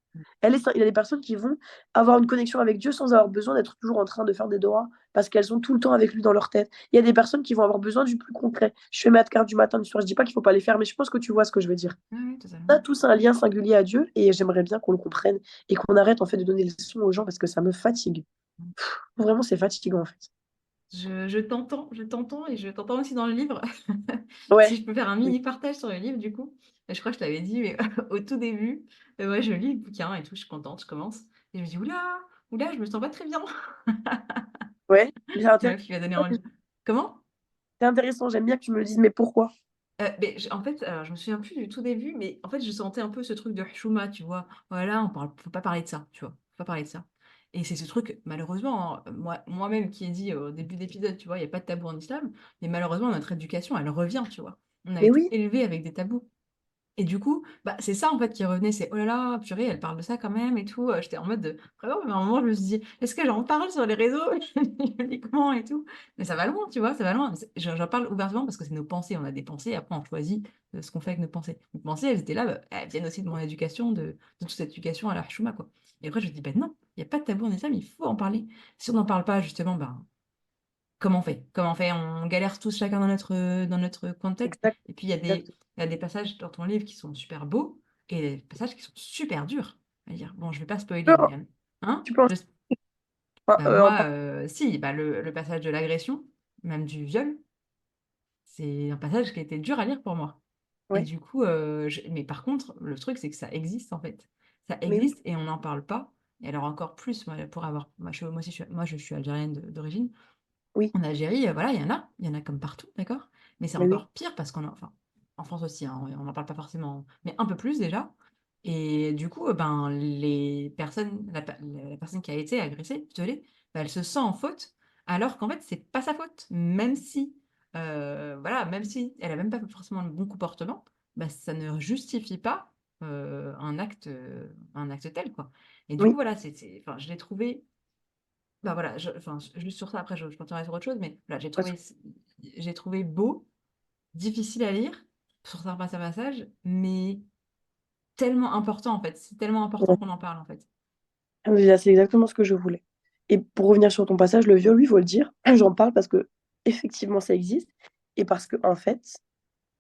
Il y a des personnes qui vont avoir une connexion avec Dieu sans avoir besoin d'être toujours en train de faire des doigts parce qu'elles sont tout le temps avec lui dans leur tête. Il y a des personnes qui vont avoir besoin du plus concret. Je fais mes cartes du matin, du soir. Je dis pas qu'il faut pas les faire, mais je pense que tu vois ce que je veux dire. Ouais, ouais, On a totalement. tous un lien singulier à Dieu et j'aimerais bien qu'on le comprenne et qu'on arrête en fait de donner des leçons aux gens parce que ça me fatigue. Vraiment, c'est fatigant en fait. Je t'entends et je t'entends aussi dans le livre. Si Ouais. je peux faire un Oui. mini partage sur le livre, du coup, je crois que je t'avais dit, mais au tout début, ouais, je lis le bouquin et tout, je suis contente, je commence. Et je me dis, oula, oula, je me sens pas très bien. Ouais. Mais c'est C'est un intéressant. livre qui m'a donné envie. Comment? C'est intéressant. J'aime bien que tu me le dises, mais pourquoi? Mais en fait, alors je me souviens plus du tout début, mais en fait, je sentais un peu ce truc de Hchouma, tu vois. Voilà, faut pas parler de ça, tu vois. Faut pas parler de ça. Et c'est ce truc, malheureusement, hein, moi-même qui ai dit au début d'épisode, tu vois, il n'y a pas de tabou en islam, mais malheureusement, notre éducation, elle revient, tu vois. On a Mais été oui. élevé avec des tabous. Et du coup, bah, c'est ça en fait qui revenait, c'est oh là là, purée, elle parle de ça quand même et tout. J'étais en mode de vraiment, mais à un moment, je me suis dit, est-ce que j'en parle sur les réseaux uniquement et tout? Mais ça va loin, tu vois, ça va loin. J'en parle ouvertement parce que c'est nos pensées. On a des pensées, et après on choisit ce qu'on fait avec nos pensées. Mes pensées, elles étaient là, bah, elles viennent aussi de mon éducation, de toute cette éducation à la Chouma, quoi. Et après, je me dis, ben non, il n'y a pas de tabou en islam, il faut en parler. Si on n'en parle pas, justement, ben, comment on fait? Comment on fait? On galère tous chacun dans notre coin de tête. Exact. Et puis, Exact. il y a des passages dans ton livre qui sont super beaux et des passages qui sont super durs. À dire, bon, je vais pas spoiler, Non, Morgane. Hein? tu penses pas, Bah, en moi, parler. si, bah, le passage de l'agression, même du viol, c'est un passage qui a été dur à lire pour moi. Et Ouais. du coup, mais par contre, le truc, c'est que ça existe en fait. Ça Mais oui. existe et on n'en parle pas. Et alors encore plus, moi, pour avoir, moi aussi, moi, je suis algérienne d'origine. Oui. En Algérie, voilà, il y en a comme partout, d'accord? Mais c'est Mais oui. encore pire parce enfin, en France aussi, hein, on n'en parle pas forcément, mais un peu plus déjà. Et du coup, ben, la personne qui a été agressée, violée, ben, elle se sent en faute, alors qu'en fait, c'est pas sa faute. Même si, voilà, même si elle a même pas forcément le bon comportement, ben, ça ne justifie pas un acte tel, quoi. Et du coup, Oui. voilà, enfin, je l'ai trouvé bah, voilà, enfin, juste sur ça, après je continuerai sur autre chose, mais voilà, Parce que- j'ai trouvé beau, difficile à lire, sur certains passages, mais tellement important en fait. C'est tellement important ouais. qu'on en parle en fait. Oui, là, c'est exactement ce que je voulais. Et pour revenir sur ton passage, le viol, oui, il faut le dire. J'en parle parce que effectivement, ça existe. Et parce que, en fait,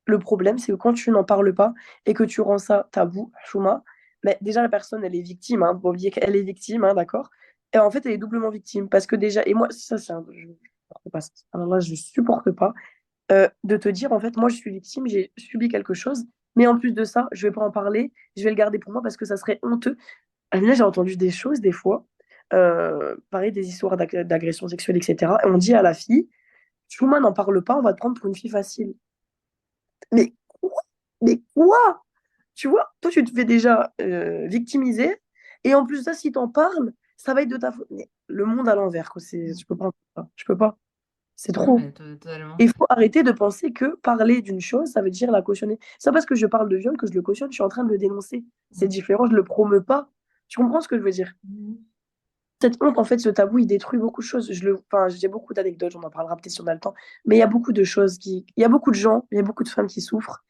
le problème, c'est que quand tu n'en parles pas et que tu rends ça tabou, Chouma, mais déjà, la personne, elle est victime. Hein, faut pas oublier qu'elle est victime, hein, d'accord? Et en fait, elle est doublement victime. Parce que déjà, et moi, ça, c'est un. Je supporte pas ça. Alors là, je supporte pas de te dire, en fait, moi, je suis victime, j'ai subi quelque chose. Mais en plus de ça, je vais pas en parler, je vais le garder pour moi parce que ça serait honteux. Là, j'ai entendu des choses des fois, pareil, des histoires d'agression sexuelle, etc. Et on dit à la fille, Chouma n'en parle pas, on va te prendre pour une fille facile. Mais quoi? Mais quoi? Tu vois, toi, tu te fais déjà victimiser. Et en plus de ça, si t'en parles, ça va être de ta faute. Mais le monde à l'envers, quoi. Mm. Je peux pas. Je peux pas. C'est Non, trop. mais Et totalement. il faut arrêter de penser que parler d'une chose, ça veut dire la cautionner. C'est pas parce que je parle de viol que je le cautionne, je suis en train de le dénoncer. C'est Mm. différent, je le promeux pas. Tu comprends ce que je veux dire? Mhm. Cette honte, en fait, ce tabou, il détruit beaucoup de choses. Enfin, j'ai beaucoup d'anecdotes, on en parlera peut-être si on a le temps. Mais il y a beaucoup de choses il y a beaucoup de gens, il y a beaucoup de femmes qui souffrent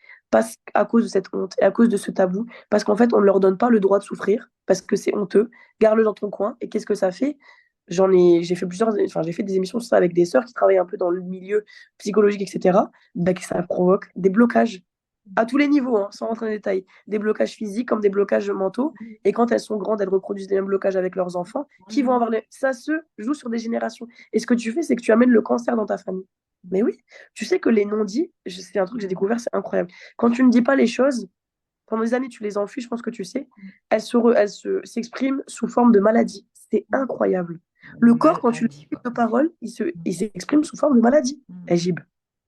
à cause de cette honte et à cause de ce tabou. Parce qu'en fait, on ne leur donne pas le droit de souffrir parce que c'est honteux. Garde-le dans ton coin. Et qu'est-ce que ça fait? J'ai fait enfin, j'ai fait des émissions sur ça avec des sœurs qui travaillent un peu dans le milieu psychologique, etc. Bah, que ça provoque des blocages à tous les niveaux, hein, sans rentrer dans les détails. Des blocages physiques comme des blocages mentaux. Et quand elles sont grandes, elles reproduisent les mêmes blocages avec leurs enfants qui vont avoir ça se joue sur des générations. Et ce que tu fais, c'est que tu amènes le cancer dans ta famille. Mais oui, tu sais que les non-dits, c'est un truc que j'ai découvert, c'est incroyable. Quand tu ne dis pas les choses, pendant des années, tu les enfuis, je pense que tu sais, s'expriment sous forme de maladie. C'est incroyable. Le corps, Mal quand à tu le dit dis quoi. de parole, Mm. il s'exprime sous forme de maladie. Mm. Agib.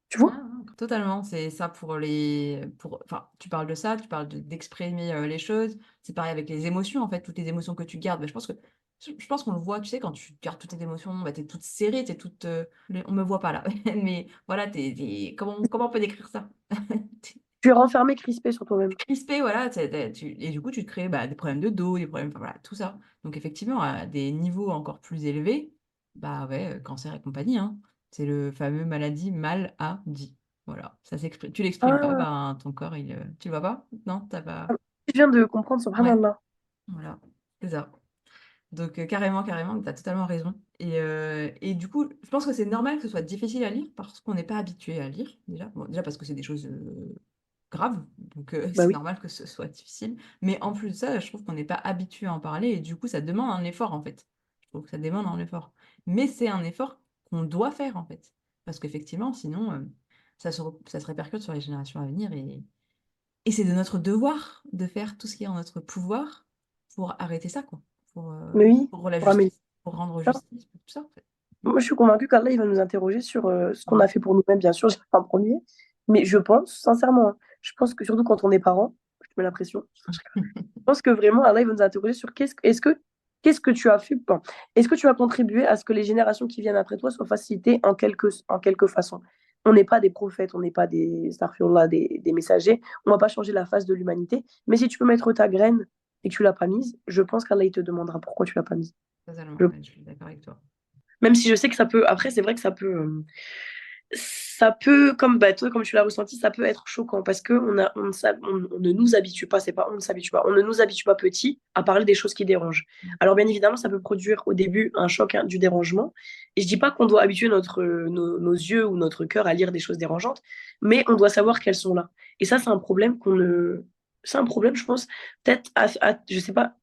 Tu Ouais, vois? ouais, totalement, c'est ça enfin, tu parles de ça, tu parles d'exprimer les choses. C'est pareil avec les émotions, en fait, toutes les émotions que tu gardes. Mais je pense qu'on le voit, tu sais, quand tu gardes toutes tes émotions, bah, t'es toute serrée, t'es toute. On me voit pas là, mais voilà, comment on peut décrire ça? Tu es renfermé, crispé sur toi-même. Crispé, voilà, et du coup, tu te crées bah, des problèmes de dos, des problèmes, enfin, voilà, tout ça. Donc, effectivement, à des niveaux encore plus élevés, bah ouais, cancer et compagnie, hein. C'est le fameux maladie mal à dit. Voilà, ça s'exprime. Tu l'exprimes pas, Ah, bah, ton corps, tu le vois pas? Non, t'as pas. je viens de comprendre, Ouais, subhanallah. voilà, c'est ça. Donc carrément, carrément, tu as totalement raison et du coup, je pense que c'est normal que ce soit difficile à lire parce qu'on n'est pas habitué à lire déjà. Bon, déjà parce que c'est des choses, graves, donc Bah c'est oui. normal que ce soit difficile. Mais en plus de ça, je trouve qu'on n'est pas habitué à en parler et du coup, ça demande un effort, en fait. Je trouve que ça demande un effort. Mais c'est un effort qu'on doit faire, en fait. Parce qu'effectivement, sinon, ça se répercute sur les générations à venir et c'est de notre devoir de faire tout ce qui est en notre pouvoir pour arrêter ça, quoi. Pour, Mais oui, pour la pour améliorer justice, pour rendre ça. justice, pour tout ça, en fait. Mmh. Moi, je suis convaincue qu'Allah, il va nous interroger sur ce qu'on a Mmh. fait pour nous-mêmes, bien sûr, j'ai fait en premier. Mais je pense, sincèrement, hein, je pense que surtout quand on est parent, je te mets la pression. Je pense que vraiment, Allah, il va nous interroger sur qu'est-ce que tu as fait, bon, est-ce que tu as contribué à ce que les générations qui viennent après toi soient facilitées en quelque façon. On n'est pas des prophètes, on n'est pas des astaghfirullah, des messagers, on ne va pas changer la face de l'humanité. Mais si tu peux mettre ta graine et que tu l'as pas mise, je pense qu'Allah, il te demandera pourquoi tu l'as pas mise. Totalement, Je- ouais, je suis d'accord avec toi. Même si je sais que ça peut, après, c'est vrai que ça peut, comme bah, toi, comme tu l'as ressenti, ça peut être choquant parce que on ne nous habitue pas, c'est pas on ne s'habitue pas, on ne nous habitue pas petit à parler des choses qui dérangent. Mmh. Alors bien évidemment, ça peut produire au début un choc, hein, du dérangement. Et je dis pas qu'on doit habituer nos yeux ou notre cœur à lire des choses dérangeantes, mais on doit savoir qu'elles sont là. Et ça, c'est un problème c'est un problème, je pense, peut-être je sais pas,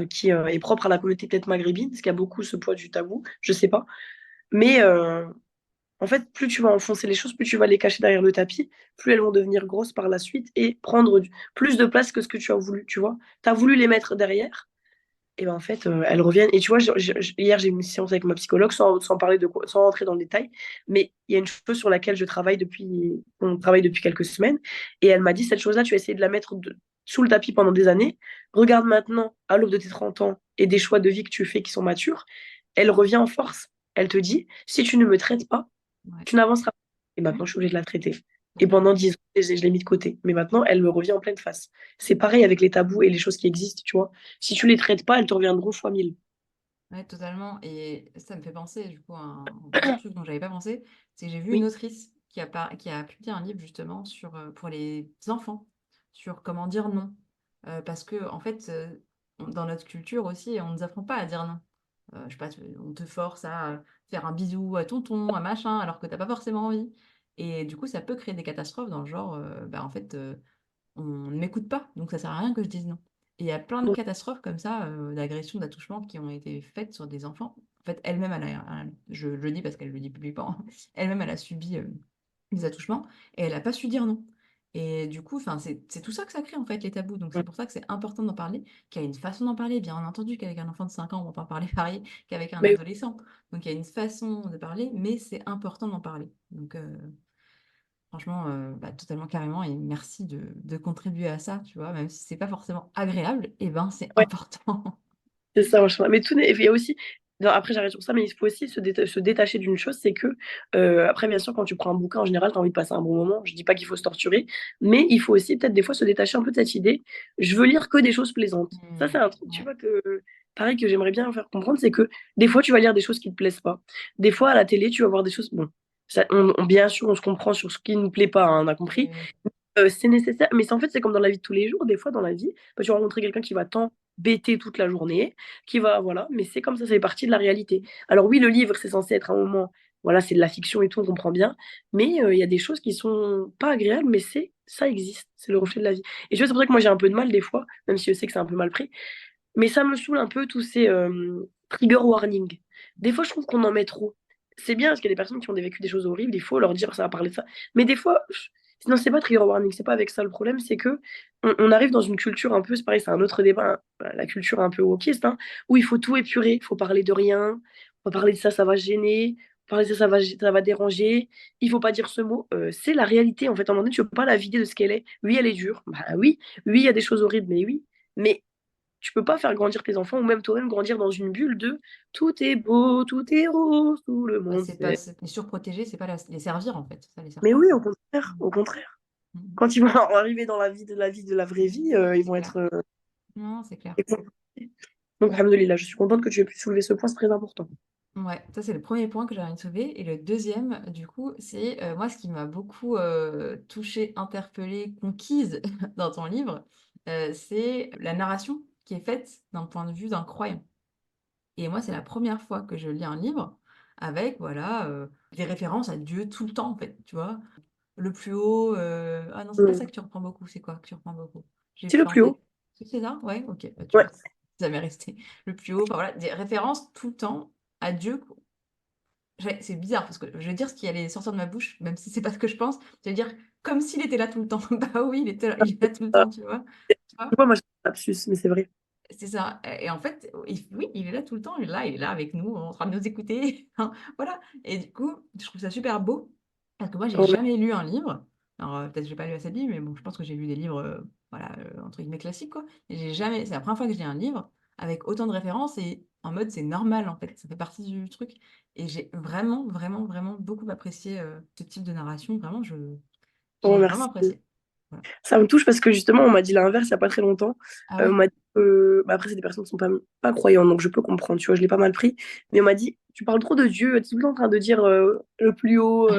qui est propre à la communauté peut-être maghrébine, parce qu'il y a beaucoup ce poids du tabou, je sais pas. Mais en fait, plus tu vas enfoncer les choses, plus tu vas les cacher derrière le tapis, plus elles vont devenir grosses par la suite et prendre plus de place que ce que tu as voulu, tu vois. Tu as voulu les mettre derrière, et ben en fait, elles reviennent. Et tu vois, hier, j'ai eu une séance avec ma psychologue, sans parler de quoi, sans rentrer dans le détail, mais il y a une chose sur laquelle on travaille depuis quelques semaines, et elle m'a dit, cette chose-là, tu as essayé de la mettre sous le tapis pendant des années. Regarde maintenant, à l'aube de tes 30 ans et des choix de vie que tu fais qui sont matures, elle revient en force. Elle te dit, si tu ne me traites pas, Ouais. tu n'avanceras pas. Et Mmh. maintenant, je suis obligée de la traiter. Et Totalement. pendant 10 ans, je l'ai mis de côté. Mais maintenant, elle me revient en pleine face. C'est pareil avec les tabous et les choses qui existent, tu vois. Si tu les traites pas, elles te reviendront fois mille. Ouais, totalement et ça me fait penser du coup à un autre truc dont j'avais pas pensé, c'est que j'ai vu une Oui, autrice qui a publié un livre justement sur, pour les enfants, sur comment dire non. Parce qu'en fait, dans notre culture aussi, on ne nous apprend pas à dire non. Je sais pas, on te force à faire un bisou à tonton, à machin, alors que tu as pas forcément envie et du coup, ça peut créer des catastrophes dans le genre, bah, en fait, on ne m'écoute pas, donc ça sert à rien que je dise non. Et il y a plein de catastrophes comme ça, d'agressions, d'attouchements qui ont été faites sur des enfants. En fait, elle-même, je le dis parce qu'elle le dit publiquement, elle-même, elle a subi des attouchements et elle n'a pas su dire non. Et du coup, enfin, c'est tout ça que ça crée en fait, les tabous. Donc c'est pour ça que c'est important d'en parler, qu'il y a une façon d'en parler, bien entendu qu'avec un enfant de 5 ans, on va pas en parler pareil qu'avec un mais adolescent. Donc il y a une façon de parler, mais c'est important d'en parler. Donc franchement, bah, totalement, carrément et merci de contribuer à ça, tu vois? Même si c'est pas forcément agréable et ben, c'est ouais, important. c'est ça, franchement. Mais il y a aussi, non, après j'arrête sur ça, mais il faut aussi se détacher d'une chose, c'est que, après, bien sûr, quand tu prends un bouquin, en général, tu as envie de passer un bon moment. Je dis pas qu'il faut se torturer, mais il faut aussi peut-être des fois se détacher un peu de cette idée. Je veux lire que des choses plaisantes. Ça, c'est Mmh. un truc, tu Ouais. vois, pareil, que j'aimerais bien faire comprendre, c'est que des fois, tu vas lire des choses qui te plaisent pas. Des fois, à la télé, tu vas voir des choses, bon, bien sûr, on se comprend sur ce qui nous plaît pas, hein, on a Oui, compris. oui. C'est nécessaire, mais en fait, c'est comme dans la vie de tous les jours. Des fois, dans la vie, bah, tu vas rencontrer quelqu'un qui va t'embêter toute la journée, qui va, voilà, mais c'est comme ça fait partie de la réalité. Alors oui, le livre, c'est censé être un moment, voilà, c'est de la fiction et tout, on comprend bien, mais il y a des choses qui sont pas agréables, mais ça existe, c'est le Mmh. reflet de la vie. Et je vois, c'est pour ça que moi j'ai un peu de mal des fois, même si je sais que c'est un peu mal pris, mais ça me saoule un peu tous ces trigger warnings. Des fois, je trouve qu'on en met trop. C'est bien parce qu'il y a des personnes qui ont vécu des choses horribles, il faut leur dire ça va parler de ça. Mais des fois, non, c'est pas trigger warning, c'est pas avec ça le problème, c'est que on arrive dans une culture un peu, c'est pareil, c'est un autre débat, hein, la culture un peu wokiste, hein, où il faut tout épurer, il faut parler de rien, on va parler de ça, ça va gêner, parler de ça, ça va déranger, il faut pas dire ce mot. C'est la réalité, en fait, à un moment donné, tu peux pas la vider de ce qu'elle est. Oui, elle est dure, bah oui, oui, il y a des choses horribles, mais oui. Mais tu peux pas faire grandir tes enfants ou même toi-même grandir dans une bulle de tout est beau, tout est rose, tout le Bah, monde c'est pas sait. les surprotéger, c'est pas les servir, en fait, ça les sert Mais pas. oui, au contraire, Mmh. au contraire. Mmh. Quand ils vont arriver dans la vraie vie, ils C'est vont clair. être Non, c'est clair. excentrés. Donc, alhamdoulilah, je suis contente que tu aies pu soulever ce point, c'est très important. Ouais, ça c'est le premier point que j'ai envie de soulever et le deuxième, du coup, c'est, moi ce qui m'a beaucoup, touchée, interpellée, conquise dans ton livre, c'est la narration qui est faite d'un point de vue d'un croyant. Et moi, c'est la première fois que je lis un livre avec, voilà, des références à Dieu tout le temps, en fait, tu vois? Le plus haut, ah non, c'est pas Mmh. ça que tu reprends beaucoup, c'est quoi que tu reprends beaucoup? J'ai C'est le plus en plus haut. tête. C'est ça? Ouais, OK, bah, tu Ouais. vois? Ça m'est resté. Le plus haut, enfin voilà, des références tout le temps à Dieu, c'est bizarre parce que je vais dire ce qui allait sortir de ma bouche, même si c'est pas ce que je pense. Je vais dire comme s'il était là tout le temps. Bah oui, il est là tout le temps, tu vois? Tu vois? Tu vois, moi, j'ai un lapsus, mais c'est vrai. C'est ça et en fait, oui, il est là tout le temps, il est là avec nous, en train de nous écouter, hein, voilà et du coup, je trouve ça super beau parce que moi, j'ai Ouais, jamais lu un livre. Alors, peut-être j'ai pas lu assez de livres, mais bon, je pense que j'ai lu des livres, voilà, entre guillemets «classiques» quoi et j'ai jamais c'est la première fois que je lis un livre avec autant de références et en mode c'est normal, en fait, ça fait partie du truc et j'ai vraiment, vraiment, vraiment beaucoup apprécié, ce type de narration. Vraiment, oh, j'ai vraiment merci. apprécié. Voilà. Ça me touche parce que justement, on m'a dit l'inverse il y a pas très longtemps. Ah On ouais? m'a dit bah, après, c'est des personnes qui sont pas croyantes, donc je peux comprendre, tu vois, je l'ai pas mal pris. Mais on m'a dit, tu parles trop de Dieu, tu es tout le temps en train de dire le plus haut,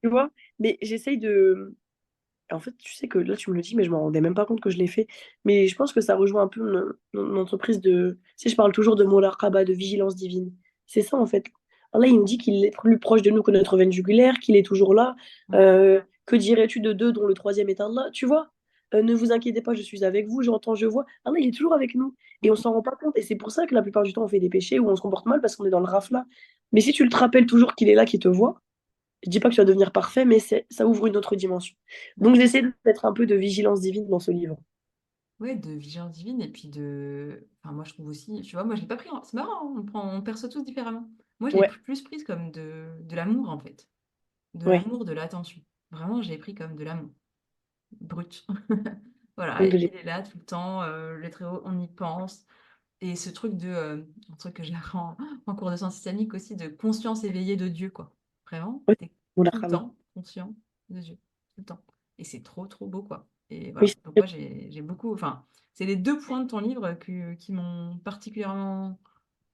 tu vois. Mais j'essaye de. En fait, tu sais que là, tu me le dis, mais je m'en rendais même pas compte que je l'ai fait. Mais je pense que ça rejoint un peu mon entreprise de. Tu sais, je parle toujours de Molakaba, de vigilance divine. C'est ça, en fait. Allah, il nous dit qu'il est plus proche de nous que notre veine jugulaire, qu'il est toujours là. Ouais. Que dirais-tu de deux dont le troisième est Allah? Tu vois? Ne vous inquiétez pas, je suis avec vous, j'entends, je vois. Allah, il est toujours avec nous. Et on Mmh. s'en rend pas compte. Et c'est pour ça que la plupart du temps, on fait des péchés ou on se comporte mal parce qu'on est dans le rafla. Mais si tu te rappelles toujours qu'il est là, qu'il te voit, je dis pas que tu vas devenir parfait, mais ça ouvre une autre dimension. Donc Ouais. j'essaie de mettre un peu de vigilance divine dans ce livre. Ouais, de vigilance divine et puis de enfin moi je trouve aussi, tu vois, moi je l'ai pas pris en c'est marrant, hein, on perçoit tous différemment. Moi je l'ai Ouais, plus prise comme de l'amour en fait, de ouais. l'amour, de l'attention. Vraiment, je l'ai pris comme de l'amour, brut. Voilà, Donc, il est là tout le temps, le très haut, on y pense et ce truc un truc que j'ai appris en cours de sciences islamiques aussi, de conscience éveillée de Dieu, quoi. Vraiment, ouais, tu es on la tout le rame. temps conscient de Dieu, tout le temps et c'est trop, trop beau, quoi et Oui, voilà, donc moi j'ai beaucoup enfin, c'est les 2 points de ton livre qui m'ont particulièrement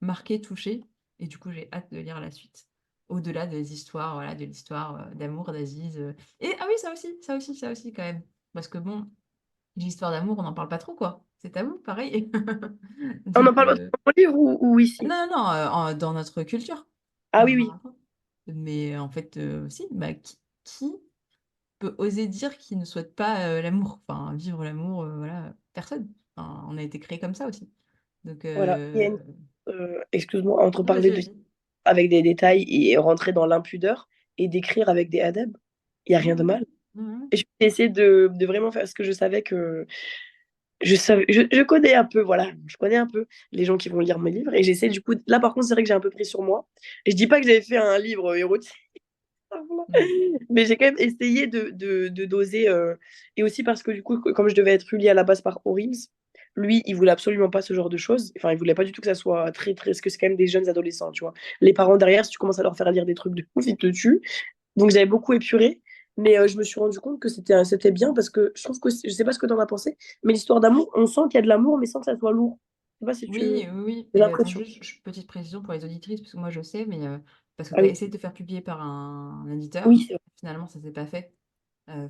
marquée, touchée et du coup, j'ai hâte de lire la suite. Au-delà des histoires, voilà, de l'histoire, d'amour d'Aziz, et ah oui, ça aussi quand même, parce que bon, l'histoire d'amour, on n'en parle pas trop, quoi. C'est tabou, pareil. on en Donc parle pas dans mon livre ou ici? non, non, non, dans notre culture, Ah on oui, en oui. parle pas. Mais en fait, si, bah, qui peut oser dire qu'il ne souhaite pas, l'amour? Enfin, vivre l'amour, voilà, personne. Enfin, on a été créé comme ça aussi. Donc Voilà. Il y a excuse-moi, entre oui, parler vas-y, de vas-y. avec des détails et rentrer dans l'impudeur et d'écrire avec des adèbres, il n'y a Ouais, rien de ouais. mal. Ouais, ouais. Et je vais essayer de vraiment faire ce que je savais que je connais un peu, voilà, je connais un peu les gens qui vont lire mes livres et j'essaie du coup, là par contre, c'est vrai que j'ai un peu pris sur moi. Et je dis pas que j'avais fait un livre érotique, Mmh. mais j'ai quand même essayé de doser. Et aussi parce que du coup, comme je devais être publiée à la base par Orims, lui, il voulait absolument pas ce genre de choses. Enfin, il voulait pas du tout que ça soit très, très. Parce que c'est quand même des jeunes adolescents, tu vois. Les parents derrière, si tu commences à leur faire lire des trucs de ouf, ils te tuent. Donc j'avais beaucoup épuré. Mais je me suis rendu compte que c'était bien parce que je trouve que, je sais pas ce que tu en as pensé, mais l'histoire d'amour, on sent qu'il y a de l'amour, mais sans que ça soit lourd. Je sais pas si tu. Oui, oui, oui J'ai et attends l'impression. juste, petite précision pour les auditrices, parce que moi je sais, mais parce que Ah tu as oui, essayé de te faire publier par un oui, éditeur, c'est vrai. finalement ça s'est pas fait.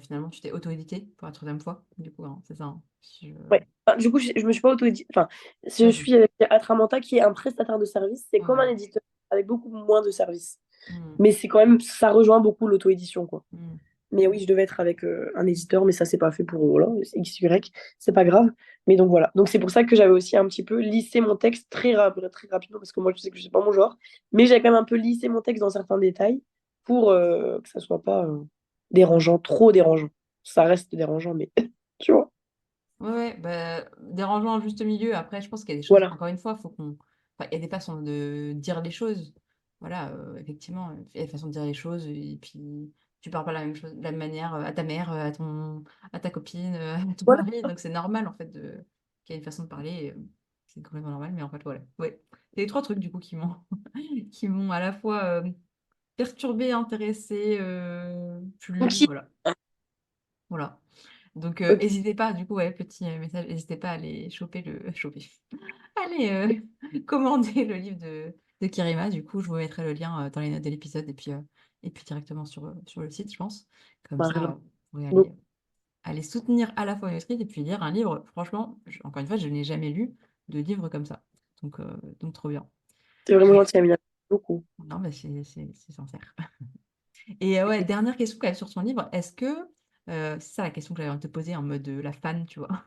Finalement tu t'es auto-édité pour la 3e fois, du coup, hein, c'est ça, hein? Si je Ouais. Enfin, du coup, je me suis pas auto-édité. Enfin, je vas-y. suis avec Atramanta qui est un prestataire de service. C'est comme un Ouais. éditeur avec beaucoup moins de services. Mmh. Mais c'est quand même, ça rejoint beaucoup l'auto-édition, quoi. Mmh. Mais oui, je devais être avec un éditeur, mais ça s'est pas fait pour voilà, X, Y, c'est pas grave. Mais donc voilà. Donc c'est pour ça que j'avais aussi un petit peu lissé mon texte très rapidement, parce que moi je sais que je sais pas mon genre, mais j'avais quand même un peu lissé mon texte dans certains détails pour que ça soit pas dérangeant, trop dérangeant. Ça reste dérangeant, mais tu vois. Ouais, ouais, bah, dérangeant en juste milieu. Après, je pense qu'il y a des choses Voilà. encore une fois, faut qu'on enfin, il y a des façons de dire les choses. Voilà, effectivement, il y a des façons de dire les choses et puis tu parles pas la même chose de la même manière, à ta mère, à ta copine, à ton Voilà. mari, donc c'est normal en fait qu'il y ait une façon de parler, c'est complètement normal, mais en fait, voilà. Ouais. C'est les 3 trucs du coup qui m'ont qui m'ont à la fois, perturbée, intéressée, plu, Ok. voilà. Voilà. Donc, Ok. hésitez pas, du coup, ouais, petit, message, n'hésitez pas à aller choper choper, allez, commander le livre de Kirima. Du coup, je vous mettrai le lien, dans les notes de l'épisode et puis directement sur le site, je pense. Comme ça, Carrément. vous pourrez Donc, aller soutenir à la fois une autrice et puis lire un livre. Franchement, encore une fois, je n'ai jamais lu de livre comme ça. Donc trop bien. C'est vraiment gentil, Amina. Beaucoup. Non, mais c'est sincère. Et ouais, dernière question quand même sur ton livre. Est-ce que, c'est ça la question que j'avais envie de te poser en mode la fan, tu vois?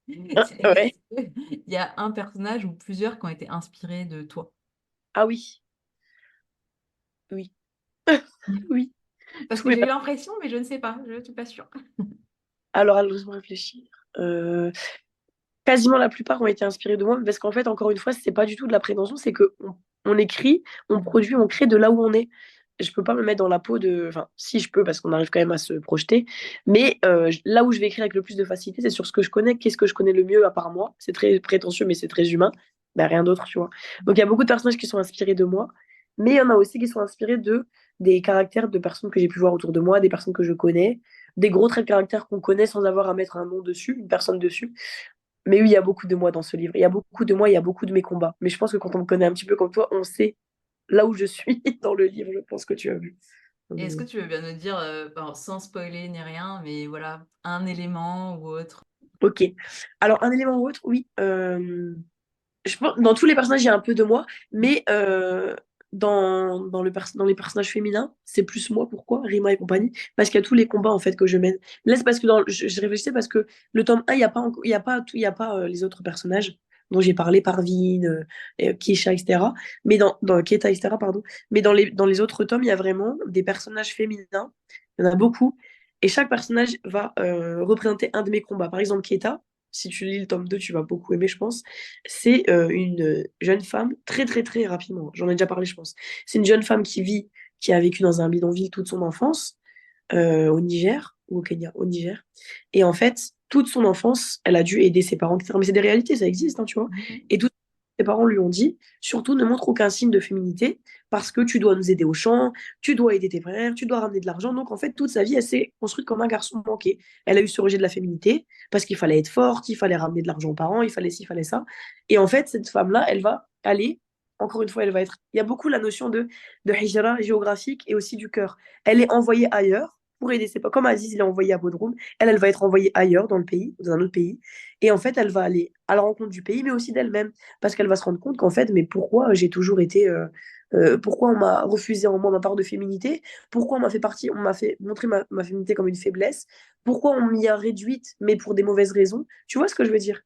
C'est Ouais. est-ce qu'il y a un personnage ou plusieurs qui ont été inspirés de toi? Ah oui, oui, oui. Parce Tous que mes j'ai eu per- l'impression, mais je ne sais pas, je ne suis pas sûre. Alors, laisse-moi réfléchir. Quasiment la plupart ont été inspirés de moi, parce qu'en fait, encore une fois, c'est pas du tout de la prétention, c'est que on écrit, on Mmh. produit, on crée de là où on est. Je peux pas me mettre dans la peau de, enfin, si je peux, parce qu'on arrive quand même à se projeter, mais là où je vais écrire avec le plus de facilité, c'est sur ce que je connais. Qu'est-ce que je connais le mieux à part moi? C'est très prétentieux, mais c'est très humain. Ben, rien d'autre, tu vois. Donc il y a beaucoup de personnages qui sont inspirés de moi, mais il y en a aussi qui sont inspirés de des caractères de personnes que j'ai pu voir autour de moi, des personnes que je connais, des gros traits de caractère qu'on connaît sans avoir à mettre un nom dessus, une personne dessus. Mais oui, il y a beaucoup de moi dans ce livre. Il y a beaucoup de moi, il y a beaucoup de mes combats. Mais je pense que quand on me connaît un petit peu comme toi, on sait là où je suis dans le livre, je pense que tu as vu. Et est-ce que tu veux bien nous dire, ben, sans spoiler ni rien, mais voilà, un élément ou autre? Ok. Alors, un élément ou autre, oui. Je pense, dans tous les personnages, il y a un peu de moi, Mmh. mais dans les personnages féminins, c'est plus moi. Pourquoi? Rima et compagnie. Parce qu'il y a tous les combats en fait que je mène. Là, c'est parce que je réfléchissais parce que le tome 1, il y a pas, tout, il y a pas les autres personnages dont j'ai parlé, Parveen, Keisha, etc. Mais dans Keta, etc., pardon. Mais dans les autres tomes, il y a vraiment des personnages féminins. Il y en a beaucoup. Et chaque personnage va représenter un de mes combats. Par exemple, Keta, si tu lis le tome 2, tu vas beaucoup aimer, je pense. C'est une jeune femme, très très très rapidement, j'en ai déjà parlé, je pense. C'est une jeune femme qui a vécu dans un bidonville toute son enfance, au Niger, ou au Kenya, au Niger. Et en fait, toute son enfance, elle a dû aider ses parents, etc. Mais c'est des réalités, ça existe, hein, tu vois. Mmh. Et tous ses parents lui ont dit, surtout ne montre aucun signe de féminité, parce que tu dois nous aider au champ, tu dois aider tes frères, tu dois ramener de l'argent. Donc en fait, toute sa vie, elle s'est construite comme un garçon manqué. Elle a eu ce rejet de la féminité, parce qu'il fallait être forte, il fallait ramener de l'argent aux parents, il fallait ci, il fallait ça. Et en fait, cette femme-là, elle va aller, encore une fois, elle va être... Il y a beaucoup la notion de hijra géographique et aussi du cœur. Elle est envoyée ailleurs pour aider ses parents. Comme Aziz, il est envoyé à Bodrum, elle va être envoyée ailleurs dans le pays, dans un autre pays. Et en fait, elle va aller à la rencontre du pays, mais aussi d'elle-même. Parce qu'elle va se rendre compte qu'en fait, mais pourquoi j'ai toujours été. Pourquoi on m'a refusé en moi ma part de féminité? Pourquoi on m'a fait montrer ma féminité comme une faiblesse? Pourquoi on m'y a réduite, mais pour des mauvaises raisons? Tu vois ce que je veux dire?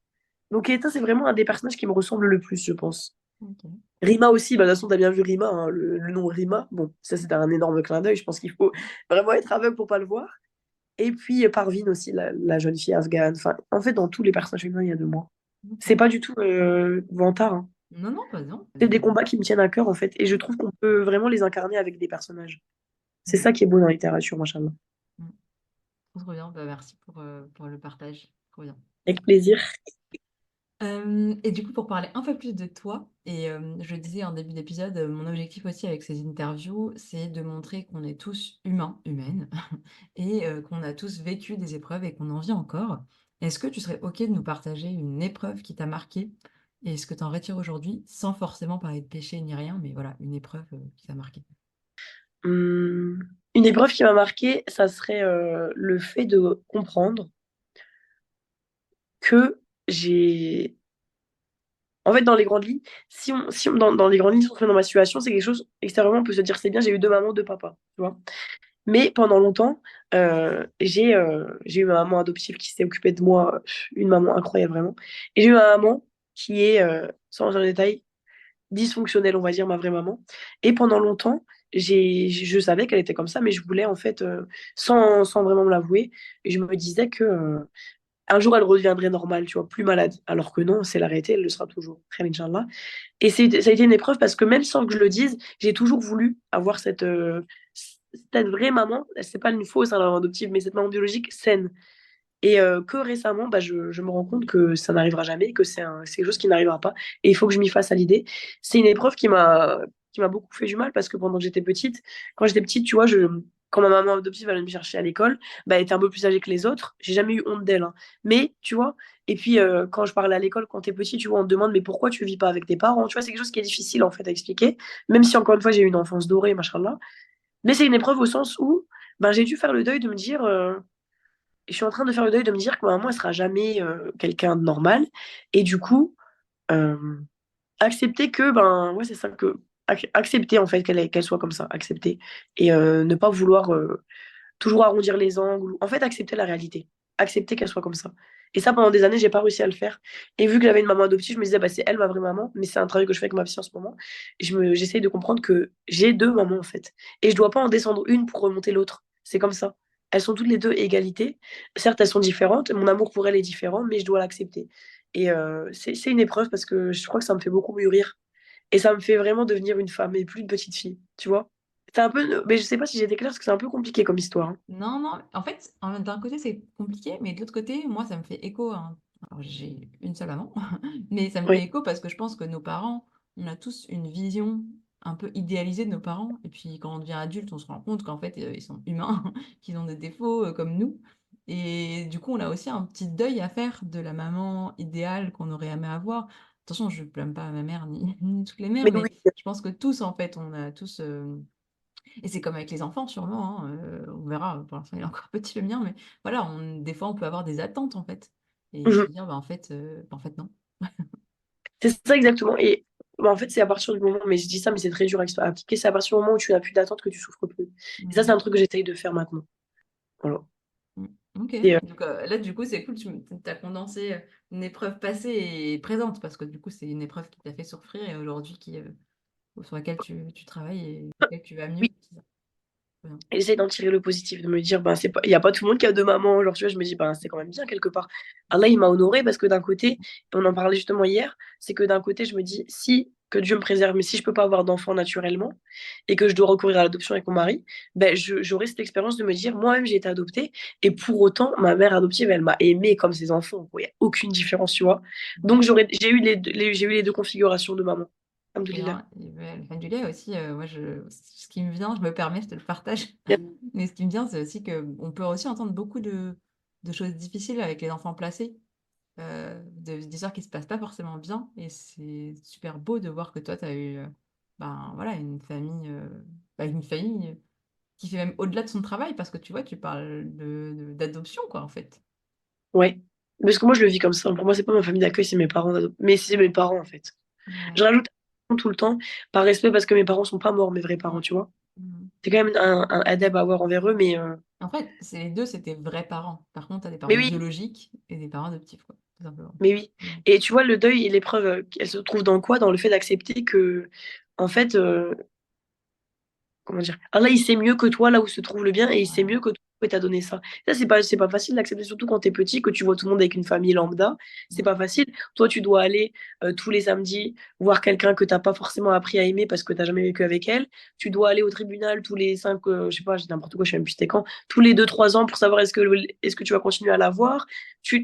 Donc, Keita, c'est vraiment un des personnages qui me ressemble le plus, je pense. OK. Rima aussi, bah, de toute façon, t'as bien vu Rima, hein, le nom Rima. Bon, ça, c'est un énorme clin d'œil. Je pense qu'il faut vraiment être aveugle pour pas le voir. Et puis Parveen aussi, la jeune fille afghane. Enfin, en fait, dans tous les personnages féminins, il y a de moi. C'est OK. pas du tout vantard, hein. Non, non, pas non, C'est des combats qui me tiennent à cœur, en fait. Et je trouve qu'on peut vraiment les incarner avec des personnages. C'est Mmh. ça qui est beau dans la littérature, machallah. Mmh. Trop, trop bien. Bah, merci pour le partage. Trop bien. Avec plaisir. Et du coup, pour parler un peu plus de toi et je le disais en début d'épisode, mon objectif aussi avec ces interviews, c'est de montrer qu'on est tous humains, humaines et qu'on a tous vécu des épreuves et qu'on en vit encore. Est-ce que tu serais OK de nous partager une épreuve qui t'a marqué et ce que tu en retires aujourd'hui, sans forcément parler de péché ni rien, mais voilà, une épreuve, qui t'a marqué? Hum, Une épreuve qui m'a marquée, ça serait le fait de comprendre que j'ai en fait, dans les grandes lignes, dans les grandes lignes, si on se met dans ma situation, c'est quelque chose, extérieurement, on peut se dire, c'est bien, j'ai eu deux mamans, deux papas, tu vois. Mais pendant longtemps, j'ai eu ma maman adoptive qui s'est occupée de moi, une maman incroyable, vraiment. Et j'ai eu ma maman qui est, sans rentrer dans les détails, dysfonctionnelle, on va dire, ma vraie maman. Et pendant longtemps, je savais qu'elle était comme ça, mais je voulais, en fait, sans vraiment me l'avouer, je me disais que un jour, elle redeviendrait normale, tu vois, plus malade. Alors que non, c'est l'arrêté, elle le sera toujours. Très Inch'Allah. Et ça a été une épreuve parce que même sans que je le dise, j'ai toujours voulu avoir cette vraie maman, c'est pas une fausse hein, adoptive, mais cette maman biologique saine. Et que récemment, bah, je me rends compte que ça n'arrivera jamais, que c'est quelque chose qui n'arrivera pas. Et il faut que je m'y fasse à l'idée. C'est une épreuve qui m'a beaucoup fait du mal parce que pendant que j'étais petite, quand j'étais petite, tu vois, quand ma maman adoptive allait me chercher à l'école, bah, elle était un peu plus âgée que les autres. J'ai jamais eu honte d'elle, hein. Mais, tu vois, et puis quand je parlais à l'école, quand t'es petit, tu vois, on te demande, mais pourquoi tu vis pas avec tes parents? Tu vois, c'est quelque chose qui est difficile en fait à expliquer. Même si encore une fois, j'ai eu une enfance dorée, machallah. Mais c'est une épreuve au sens où ben, j'ai dû faire le deuil de me dire. Je suis en train de faire le deuil de me dire que ma maman, elle sera jamais quelqu'un de normal. Et du coup, euh, accepter que, ben, ouais, c'est ça que. Accepter en fait qu'elle soit comme ça, accepter. Et ne pas vouloir toujours arrondir les angles. En fait, accepter la réalité. Accepter qu'elle soit comme ça. Et ça, pendant des années, j'ai pas réussi à le faire. Et vu que j'avais une maman adoptive, je me disais, bah, c'est elle ma vraie maman. Mais c'est un travail que je fais avec ma fille en ce moment. Et j'essaye de comprendre que j'ai deux mamans, en fait. Et je dois pas en descendre une pour remonter l'autre. C'est comme ça. Elles sont toutes les deux égalité. Certes, elles sont différentes. Mon amour pour elle est différent, mais je dois l'accepter. Et c'est une épreuve parce que je crois que ça me fait beaucoup mûrir. Et ça me fait vraiment devenir une femme et plus une petite fille. Tu vois? C'est un peu. Mais je sais pas si j'ai été claire parce que c'est un peu compliqué comme histoire, hein. Non, non, en fait, d'un côté, c'est compliqué, mais de l'autre côté, moi, ça me fait écho, hein. Alors, j'ai une seule maman, mais ça me fait Oui. écho parce que je pense que nos parents, on a tous une vision un peu idéalisée de nos parents. Et puis, quand on devient adulte, on se rend compte qu'en fait, ils sont humains, qu'ils ont des défauts comme nous. Et du coup, on a aussi un petit deuil à faire de la maman idéale qu'on aurait aimé avoir. Attention, je ne blâme pas ma mère ni, ni toutes les mères, Mais mais oui, je pense que tous, en fait, on a tous. Et c'est comme avec les enfants, sûrement, hein, on verra, pour l'instant, il est encore petit le mien, mais voilà, des fois, on peut avoir des attentes, en fait. Et se mhm. dire, bah, en fait, non. C'est ça exactement. Et bah, en fait, c'est à partir du moment, mais je dis ça, mais c'est très dur à appliquer, c'est à partir du moment où tu n'as plus d'attente que tu souffres plus. Et ça, c'est Mm, un truc que j'essaye de faire maintenant. Voilà. mm. Ok. Et, Donc là, du coup, c'est cool, tu as condensé une épreuve passée et présente, parce que du coup, c'est une épreuve qui t'a fait souffrir et aujourd'hui sur laquelle tu travailles et sur laquelle tu vas mieux. oui, C'est ça. Très bien. j'essaie d'en tirer le positif, de me dire, ben, c'est pas, il n'y a pas tout le monde qui a deux mamans. Genre, tu vois, je me dis, ben, c'est quand même bien quelque part. Allah, il m'a honoré parce que d'un côté, et on en parlait justement hier, c'est que d'un côté, je me dis, si, que Dieu me préserve, mais si je peux pas avoir d'enfant naturellement et que je dois recourir à l'adoption avec mon mari, ben, j'aurai cette expérience de me dire, moi-même, j'ai été adoptée et pour autant, ma mère adoptive, elle m'a aimée comme ses enfants. Il n'y a aucune différence, tu vois. Donc, j'ai eu les deux configurations de maman. Très Alhamdoulilah. bien. Et ben, alhamdoulilah aussi, moi, ce qui me vient, je me permets, je te le partage. Mais ce qui me vient, c'est aussi qu'on peut aussi entendre beaucoup de choses difficiles avec les enfants placés, des histoires qui se passent pas forcément bien. Et c'est super beau de voir que toi, tu as eu ben, voilà, une famille qui fait même au-delà de son travail, parce que tu vois, tu parles d'adoption, quoi, en fait. Ouais. Parce que moi, je le vis comme ça. Pour moi, c'est pas ma famille d'accueil, c'est mes parents mais c'est mes parents, en fait. Je Ouais, rajoute tout le temps, par respect, parce que mes parents sont pas morts, mes vrais parents, ouais. tu vois. Mhm. C'est quand même un adab à avoir envers eux, En fait, c'est les deux, c'était vrais parents. Par contre, tu as des mais parents oui, biologiques et des parents adoptifs, quoi, tout simplement. mais oui. Mhm. Et tu vois, le deuil et l'épreuve, elle se trouve dans quoi? Dans le fait d'accepter que, en fait, comment dire, Allah, il sait mieux que toi là où se trouve le bien et il sait Ouais. mieux que toi où il t'a donné ça. Ça, c'est pas facile d'accepter, surtout quand t'es petit, que tu vois tout le monde avec une famille lambda. C'est pas facile. Toi, tu dois aller tous les samedis voir quelqu'un que t'as pas forcément appris à aimer parce que t'as jamais vécu avec elle. Tu dois aller au tribunal tous les cinq, je sais pas, j'ai n'importe quoi, je sais même plus c'était quand, tous les 2, 3 ans pour savoir est-ce que tu vas continuer à la voir.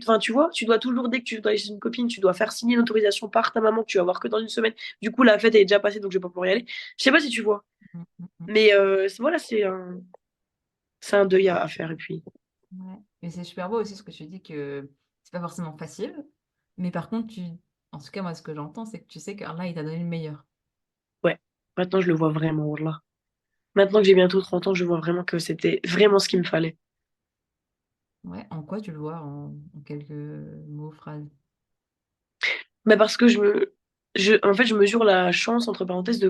Enfin, tu vois, tu dois toujours, dès que tu dois aller chez une copine, tu dois faire signer une autorisation par ta maman que tu vas voir que dans une semaine. Du coup, la fête elle est déjà passée, donc je vais pas pouvoir y aller. Je sais pas si tu vois. Mhm. Mhm. Mais voilà, c'est un deuil à faire. Et puis, Ouais. Mais c'est super beau aussi ce que tu dis que c'est pas forcément facile. Mais par contre, en tout cas, moi, ce que j'entends, c'est que tu sais qu'Allah, il t'a donné le meilleur. ouais, maintenant je le vois vraiment, là. Maintenant que j'ai bientôt 30 ans, je vois vraiment que c'était vraiment ce qu'il me fallait. Ouais. En quoi tu le vois en quelques mots, phrases? Mais parce que en fait, je mesure la chance, entre parenthèses,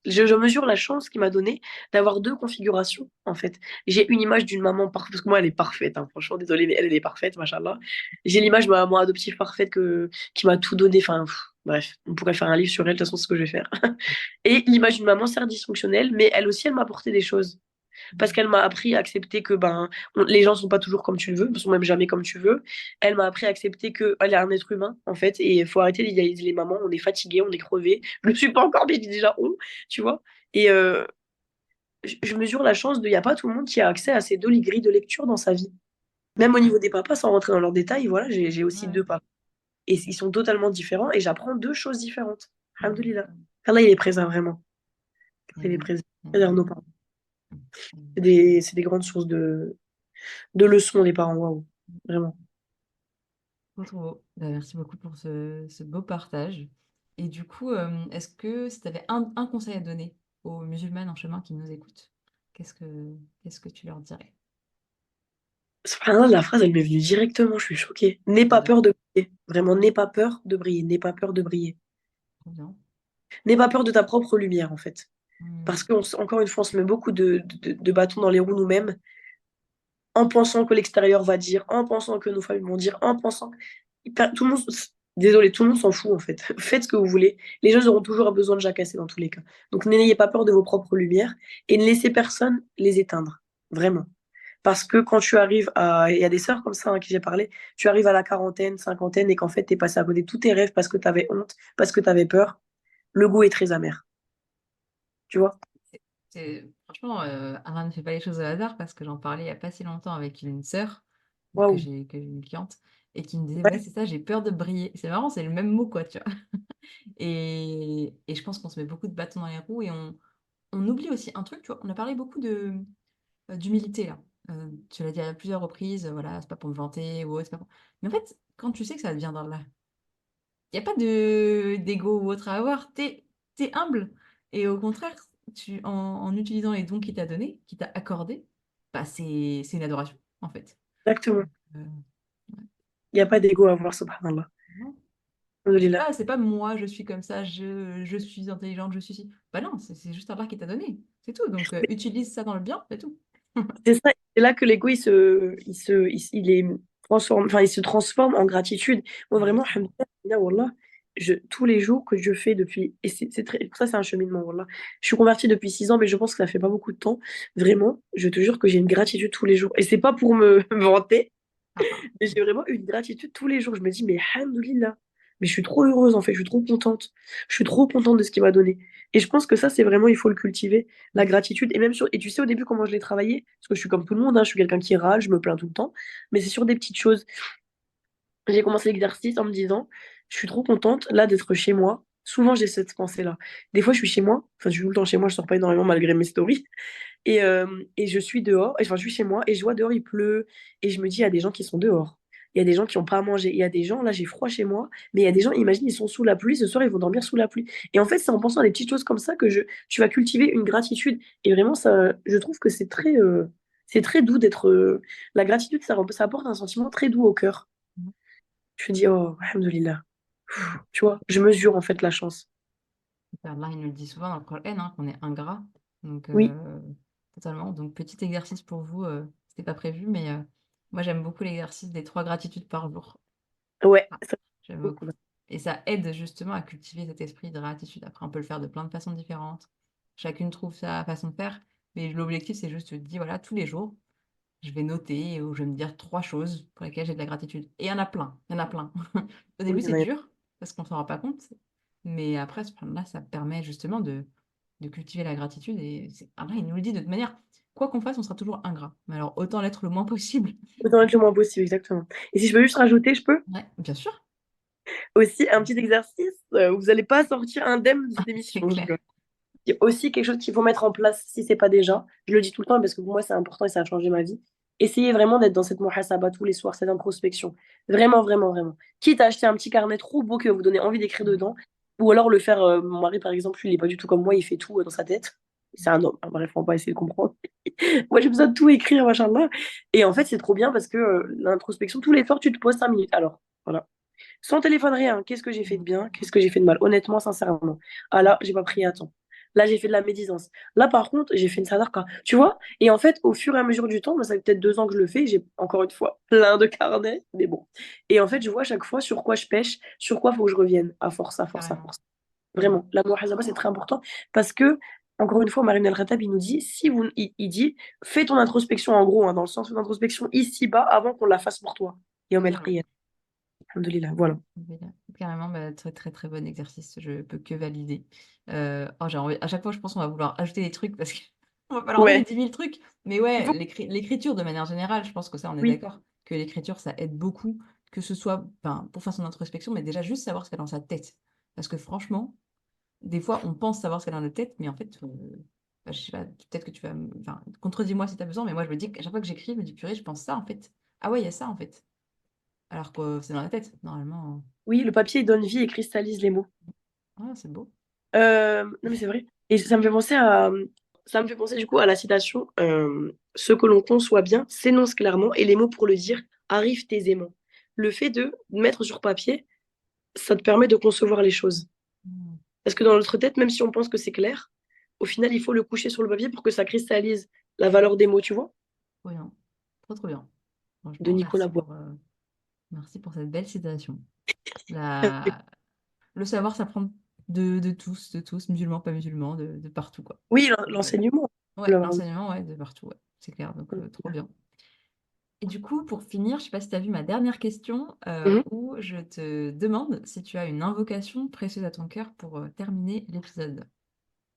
je mesure la chance qu'il m'a donnée d'avoir deux configurations, en fait. J'ai une image d'une maman parfaite, parce que moi, elle est parfaite, hein, franchement, désolée, mais elle est parfaite, machallah. J'ai l'image de ma maman adoptive parfaite qui m'a tout donné, enfin, bref, on pourrait faire un livre sur elle, de toute façon, c'est ce que je vais faire. Et l'image d'une maman, certes dysfonctionnelle, mais elle aussi, elle m'a apporté des choses. Parce qu'elle m'a appris à accepter que ben, les gens sont pas toujours comme tu le veux, ne sont même jamais comme tu veux. Elle m'a appris à accepter qu'elle est un être humain, en fait, et il faut arrêter d'idéaliser les mamans. On est fatigué, on est crevé. Je ne le suis pas encore, mais je dis déjà on, tu vois. Et je mesure la chance de. Il n'y a pas tout le monde qui a accès à ces deux grilles de lecture dans sa vie. Même au niveau des papas, sans rentrer dans leurs détails, voilà, j'ai aussi Ouais. deux papas. Et ils sont totalement différents, et j'apprends deux choses différentes. Alhamdoulilah. Mhm. Allah, il est présent, vraiment. Il est Amen. présent. C'est-à-dire nos Amen. parents. C'est Amen. des, c'est des grandes sources de leçons, les parents, waouh. Vraiment. Trop, trop beau. Bah, merci beaucoup pour ce beau partage. Et du coup, est-ce que si tu avais un conseil à donner aux musulmanes en chemin qui nous écoutent, qu'est-ce que tu leur dirais? Subhanallah, la phrase, elle m'est venue directement, je suis choquée. N'aie pas C'est-à-dire, peur de briller. Vraiment, n'aie pas peur de briller. N'aie pas peur de briller. trop bien. N'aie pas peur de ta propre lumière, en fait. Parce Mmh. qu'encore une fois, on se met beaucoup de bâtons dans les roues nous-mêmes, en pensant que l'extérieur va dire, en pensant que nos familles vont dire, en pensant. Tout le monde, désolé, tout le monde s'en fout, en fait. Faites ce que vous voulez. Les gens auront toujours besoin de jacasser dans tous les cas. Donc, n'ayez pas peur de vos propres lumières et ne laissez personne les éteindre. Vraiment. Parce que quand tu arrives à. Il y a des sœurs comme ça qui j'ai parlé, tu arrives à la quarantaine, cinquantaine, et qu'en fait, tu es passé à côté de tous tes rêves parce que tu avais honte, parce que tu avais peur. Le goût est très amer. Tu vois? Franchement, Allah ne fait pas les choses au hasard parce que j'en parlais il y a pas si longtemps avec une sœur Waouh. que j'ai une cliente et qui me disait: «Ouais, Ouais, c'est ça, j'ai peur de briller». C'est marrant, c'est le même mot, quoi, tu vois? Et je pense qu'on se met beaucoup de bâtons dans les roues et on oublie aussi un truc, tu vois? On a parlé beaucoup d'humilité là. Tu l'as dit à plusieurs reprises, voilà, c'est pas pour me vanter ou autre, c'est pas pour mais en fait, quand tu sais que ça vient d'Allah, il y a pas de d'ego ou autre à avoir. Tu es humble et au contraire, en utilisant les dons qu'il t'a donnés, qu'il t'a accordés, bah, c'est une adoration, en fait. exactement. Heu, ouais, Il n'y a pas d'ego à avoir, subhanallah. non. Alhamdulillah. C'est pas moi, je suis comme ça, je suis intelligente, je suis ci. Bah, non, c'est juste Allah qui t'a donné, c'est tout. Donc utilise ça dans le bien, c'est tout. C'est ça, c'est là que l'ego, il est transforme, enfin, il se transforme en gratitude. Moi, vraiment, Exactement. alhamdoulilah, wallah, tous les jours que je fais depuis, et pour ça, c'est un cheminement, wallah. Je suis convertie depuis 6 ans, mais je pense que ça fait pas beaucoup de temps. Vraiment, je te jure que j'ai une gratitude tous les jours. Et c'est pas pour me vanter, Ah, ah. mais j'ai vraiment une gratitude tous les jours. Je me dis, mais alhamdoulilah. Mais je suis trop heureuse, en fait. Je suis trop contente. Je suis trop contente de ce qu'il m'a donné. Et je pense que ça, c'est vraiment, il faut le cultiver, la Mmh. gratitude. Et tu sais, au début, comment je l'ai travaillé? Parce que je suis comme tout le monde, hein, je suis quelqu'un qui râle, je me plains tout le temps. Mais c'est sur des petites choses. J'ai commencé l'exercice en me disant, je suis trop contente, là, d'être chez moi. Souvent, j'ai cette pensée-là. Des fois, je suis chez moi. Enfin, je suis tout le temps chez moi, je sors pas énormément malgré mes stories. Et je suis dehors, enfin, je suis chez moi et je vois dehors, il pleut. Et je me dis, il y a des gens qui sont dehors. Il y a des gens qui n'ont pas à manger. Il y a des gens, là, j'ai froid chez moi. Mais il y a des gens, imagine, ils sont sous la pluie. Ce soir, ils vont dormir sous la pluie. Et en fait, c'est en pensant à des petites choses comme ça que tu vas cultiver une gratitude. Et vraiment, ça, je trouve que c'est très doux d'être. La gratitude, ça apporte un sentiment très doux au cœur. Mmh. Je me dis, oh, alhamdoulilah. Mmh. Tu vois, je mesure en fait la chance. Allah, il nous le dit souvent dans le Coran, hein, qu'on est ingrat. Donc, Oui, totalement. Donc, petit exercice pour vous, c'était pas prévu, mais moi, j'aime beaucoup l'exercice des 3 gratitudes par jour. ouais, Ah, ça, j'aime beaucoup. beaucoup. Et ça aide justement à cultiver cet esprit de gratitude. Après, on peut le faire de plein de façons différentes. Chacune trouve sa façon de faire. Mais l'objectif, c'est juste de dire, voilà, tous les jours, je vais noter ou je vais me dire 3 choses pour lesquelles j'ai de la gratitude. Et il y en a plein, il y en a plein. Au Oui, début, il y en c'est a- dur parce qu'on s'en rend pas compte. Mais après, là, ça permet justement de cultiver la gratitude. Et Allah, il nous le dit de toute manière, quoi qu'on fasse, on sera toujours ingrat. Mais alors, autant l'être le moins possible. Autant être le moins possible, exactement. Et si je peux juste rajouter, je peux Ouais, bien sûr. aussi un petit exercice où vous n'allez pas sortir indemne de cette C'est émission. Je clair. rigole. Il y a aussi quelque chose qu'il faut mettre en place si c'est pas déjà. Je le dis tout le temps parce que pour moi c'est important et ça a changé ma vie. Essayez vraiment d'être dans cette muhasaba tous les soirs, cette introspection. Vraiment, vraiment, vraiment. Quitte à acheter un petit carnet trop beau qui va vous donner envie d'écrire dedans, ou alors le faire. Mon mari, par exemple, lui, il est pas du tout comme moi, il fait tout dans sa tête. C'est un homme. Hein, bref, on va pas essayer de comprendre. Moi, j'ai besoin de tout écrire, machin. Et en fait, c'est trop bien parce que l'introspection, tous les soirs, tu te poses 5 minutes. Alors, voilà. Sans téléphone, rien. Qu'est-ce que j'ai fait de bien? Qu'est-ce que j'ai fait de mal? Honnêtement, sincèrement. Ah là, j'ai pas pris à temps. Là, j'ai fait de la médisance. Là, par contre, j'ai fait une sadarka. Tu vois? Et en fait, au fur et à mesure du temps, moi, ça fait peut-être 2 ans que je le fais. J'ai encore une fois plein de carnets, mais bon. Et en fait, je vois à chaque fois sur quoi je pêche, sur quoi il faut que je revienne. À force, à force, à Carrément. force. Vraiment. La muhasaba, c'est très important parce que, encore une fois, Marine El-Khattab, il nous dit, il dit, fais ton introspection en gros, hein, dans le sens de l'introspection ici-bas avant qu'on la fasse pour toi. Et on met le Totalement. qiyam. Alhamdoulilah. Voilà. Carrément, bah, très, très, très bon exercice. Je peux que valider. Oh, j'ai envie à chaque fois, je pense qu'on va vouloir ajouter des trucs parce qu'on va pas leur donner Ouais. 10 000 trucs. Mais Il ouais, faut. l'écriture de manière générale, je pense que ça, on est Oui. d'accord, que l'écriture, ça aide beaucoup, que ce soit, ben, pour faire son introspection, mais déjà juste savoir ce qu'elle a dans sa tête. Parce que franchement, des fois, on pense savoir ce qu'elle a dans notre tête, mais en fait, bah, je sais pas, peut-être que tu vas enfin, contredis-moi si tu as besoin, mais moi, je me dis qu'à chaque fois que j'écris, je me dis: «Purée, je pense ça, en fait. Ah ouais, il y a ça, en fait». Alors que c'est dans la tête, normalement. Oui, le papier, il donne vie et cristallise les mots. Ah, c'est beau. Non, mais c'est vrai. Et ça me fait penser du coup à la citation ce que l'on conçoit bien s'énonce clairement et les mots pour le dire arrivent aisément. Le fait de mettre sur papier, ça te permet de concevoir les choses. Mmh. Parce que dans notre tête, même si on pense que c'est clair, au final, il faut le coucher sur le papier pour que ça cristallise la valeur des mots, tu vois, Trop bien. Trop, trop bien. de Franchement, Nicolas Bois. merci pour cette belle citation. La... Le savoir s'apprend de tous, musulmans, pas musulmans, de partout, quoi. Oui, Ouais, l'enseignement. l'enseignement, ouais, de partout, ouais. C'est clair, donc trop bien. Et du coup, pour finir, je sais pas si tu as vu ma dernière question, Mhm. où je te demande si tu as une invocation précieuse à ton cœur pour terminer l'épisode.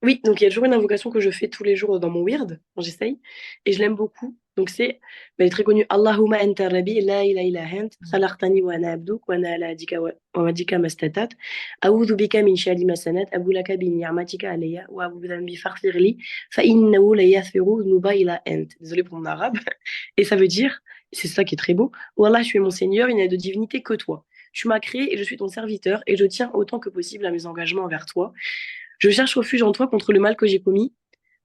Oui, donc il y a toujours une invocation que je fais tous les jours dans mon wird, quand j'essaye, et je l'aime beaucoup. Donc c'est, elle est très connue, Allahumma anta rabbi, la ilaha illa ant, Mm. khalaqtani wa ana abduk, wa ana ala adika wa madika mastatat, a'udhu bika min sharri ma sanat, abu laka bi ni'matika alayya, wa abu dhanbi faghfir li, fa innahu la yaghfiru dhunuba illa ant. Désolée pour mon arabe. Et ça veut dire, c'est ça qui est très beau, Wallah, je suis mon Seigneur, il n'y a de divinité que toi. Tu m'as créé et je suis ton serviteur, et je tiens autant que possible à mes engagements envers toi. Je cherche refuge en toi contre le mal que j'ai commis.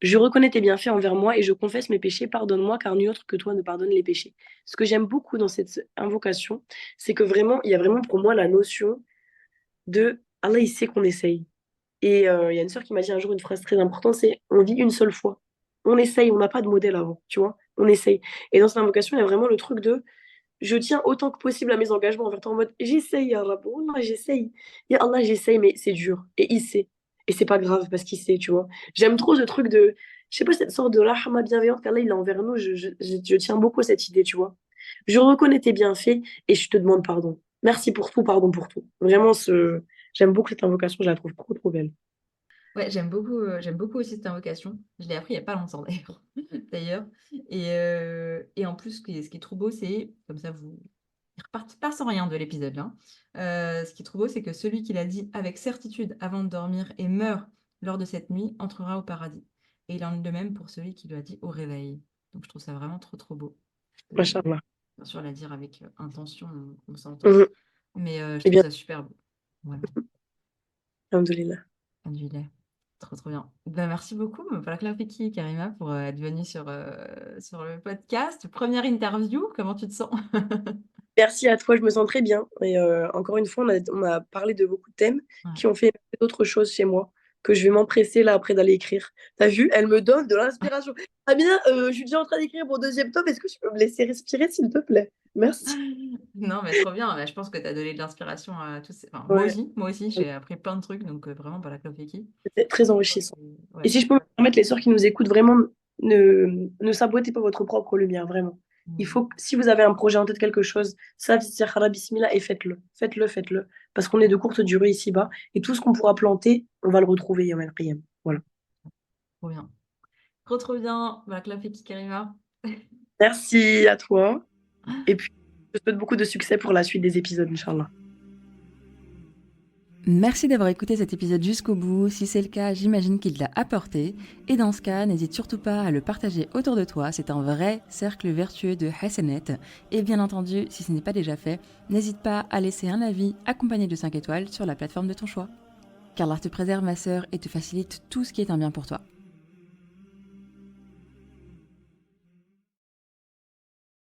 Je reconnais tes bienfaits envers moi et je confesse mes péchés. Pardonne-moi, car nul autre que toi ne pardonne les péchés. Ce que j'aime beaucoup dans cette invocation, c'est que vraiment, il y a vraiment pour moi la notion de Allah, il sait qu'on essaye. Et il y a une sœur qui m'a dit un jour une phrase très importante, c'est on vit une seule fois. On essaye, on n'a pas de modèle avant, tu vois. On essaye. Et dans cette invocation, il y a vraiment le truc de je tiens autant que possible à mes engagements envers toi en mode j'essaye, ya Rab, Wallah, j'essaye. Ya Allah, j'essaye, mais c'est dur. Et il sait. Et c'est pas grave parce qu'il sait, tu vois. J'aime trop ce truc de, je sais pas, cette sorte de rahma bienveillante qu'Allah il a envers nous. Je tiens beaucoup à cette idée, tu vois. Je reconnais tes bienfaits et je te demande pardon. Merci pour tout, pardon pour tout. Vraiment, j'aime beaucoup cette invocation, je la trouve trop, trop belle. Ouais, j'aime beaucoup aussi cette invocation. Je l'ai appris il n'y a pas longtemps d'ailleurs. D'ailleurs. Et en plus, ce qui est trop beau, c'est, comme ça, vous ne repartez pas sans rien de l'épisode, hein. Ce qui est trop beau, c'est que celui qui l'a dit avec certitude avant de dormir et meurt lors de cette nuit entrera au paradis. Et il en est de même pour celui qui l'a dit au réveil. Donc je trouve ça vraiment trop, trop beau. Machallah. Bien sûr, la dire avec intention, on s'entend. Mhm. Mais je Eh trouve bien, ça super beau. Voilà. alhamdoulilah. Alhamdoulilah. Trop, trop bien. Ben, merci beaucoup, Fiki Karima, pour être venue sur le podcast. Première interview, comment tu te sens? Merci à toi, je me sens très bien. Et encore une fois, on a parlé de beaucoup de thèmes Ouais. qui ont fait d'autres choses chez moi que je vais m'empresser là après d'aller écrire. T'as vu, elle me donne de l'inspiration. Ah bien, je suis déjà en train d'écrire mon deuxième tome. Est-ce que tu peux me laisser respirer, s'il te plaît? Merci. Non, mais trop bien. Ben, je pense que tu as donné de l'inspiration à tous. Enfin, Ouais, moi aussi, j'ai appris plein de trucs, donc vraiment, Fiki. c'était très enrichissant. Et Ouais. si je peux me permettre, les sœurs qui nous écoutent, vraiment, ne sabotez pas votre propre lumière, vraiment. Il Mm. faut, si vous avez un projet en tête, quelque chose, ça, bismillah, et faites-le. Faites-le, faites-le. Parce qu'on est de courte durée ici-bas. Et tout ce qu'on pourra planter, on va le retrouver, Yom El-Qiyam. Voilà. Trop bien. Trop, trop bien. Fiki Karima. Merci à toi. Et puis, je te souhaite beaucoup de succès pour la suite des épisodes, Inch'Allah. Merci d'avoir écouté cet épisode jusqu'au bout. Si c'est le cas, j'imagine qu'il t'a apporté. Et dans ce cas, n'hésite surtout pas à le partager autour de toi. C'est un vrai cercle vertueux de Hassanet. Et bien entendu, si ce n'est pas déjà fait, n'hésite pas à laisser un avis accompagné de 5 étoiles sur la plateforme de ton choix. Qu'Allah te préserve, ma sœur, et te facilite tout ce qui est un bien pour toi.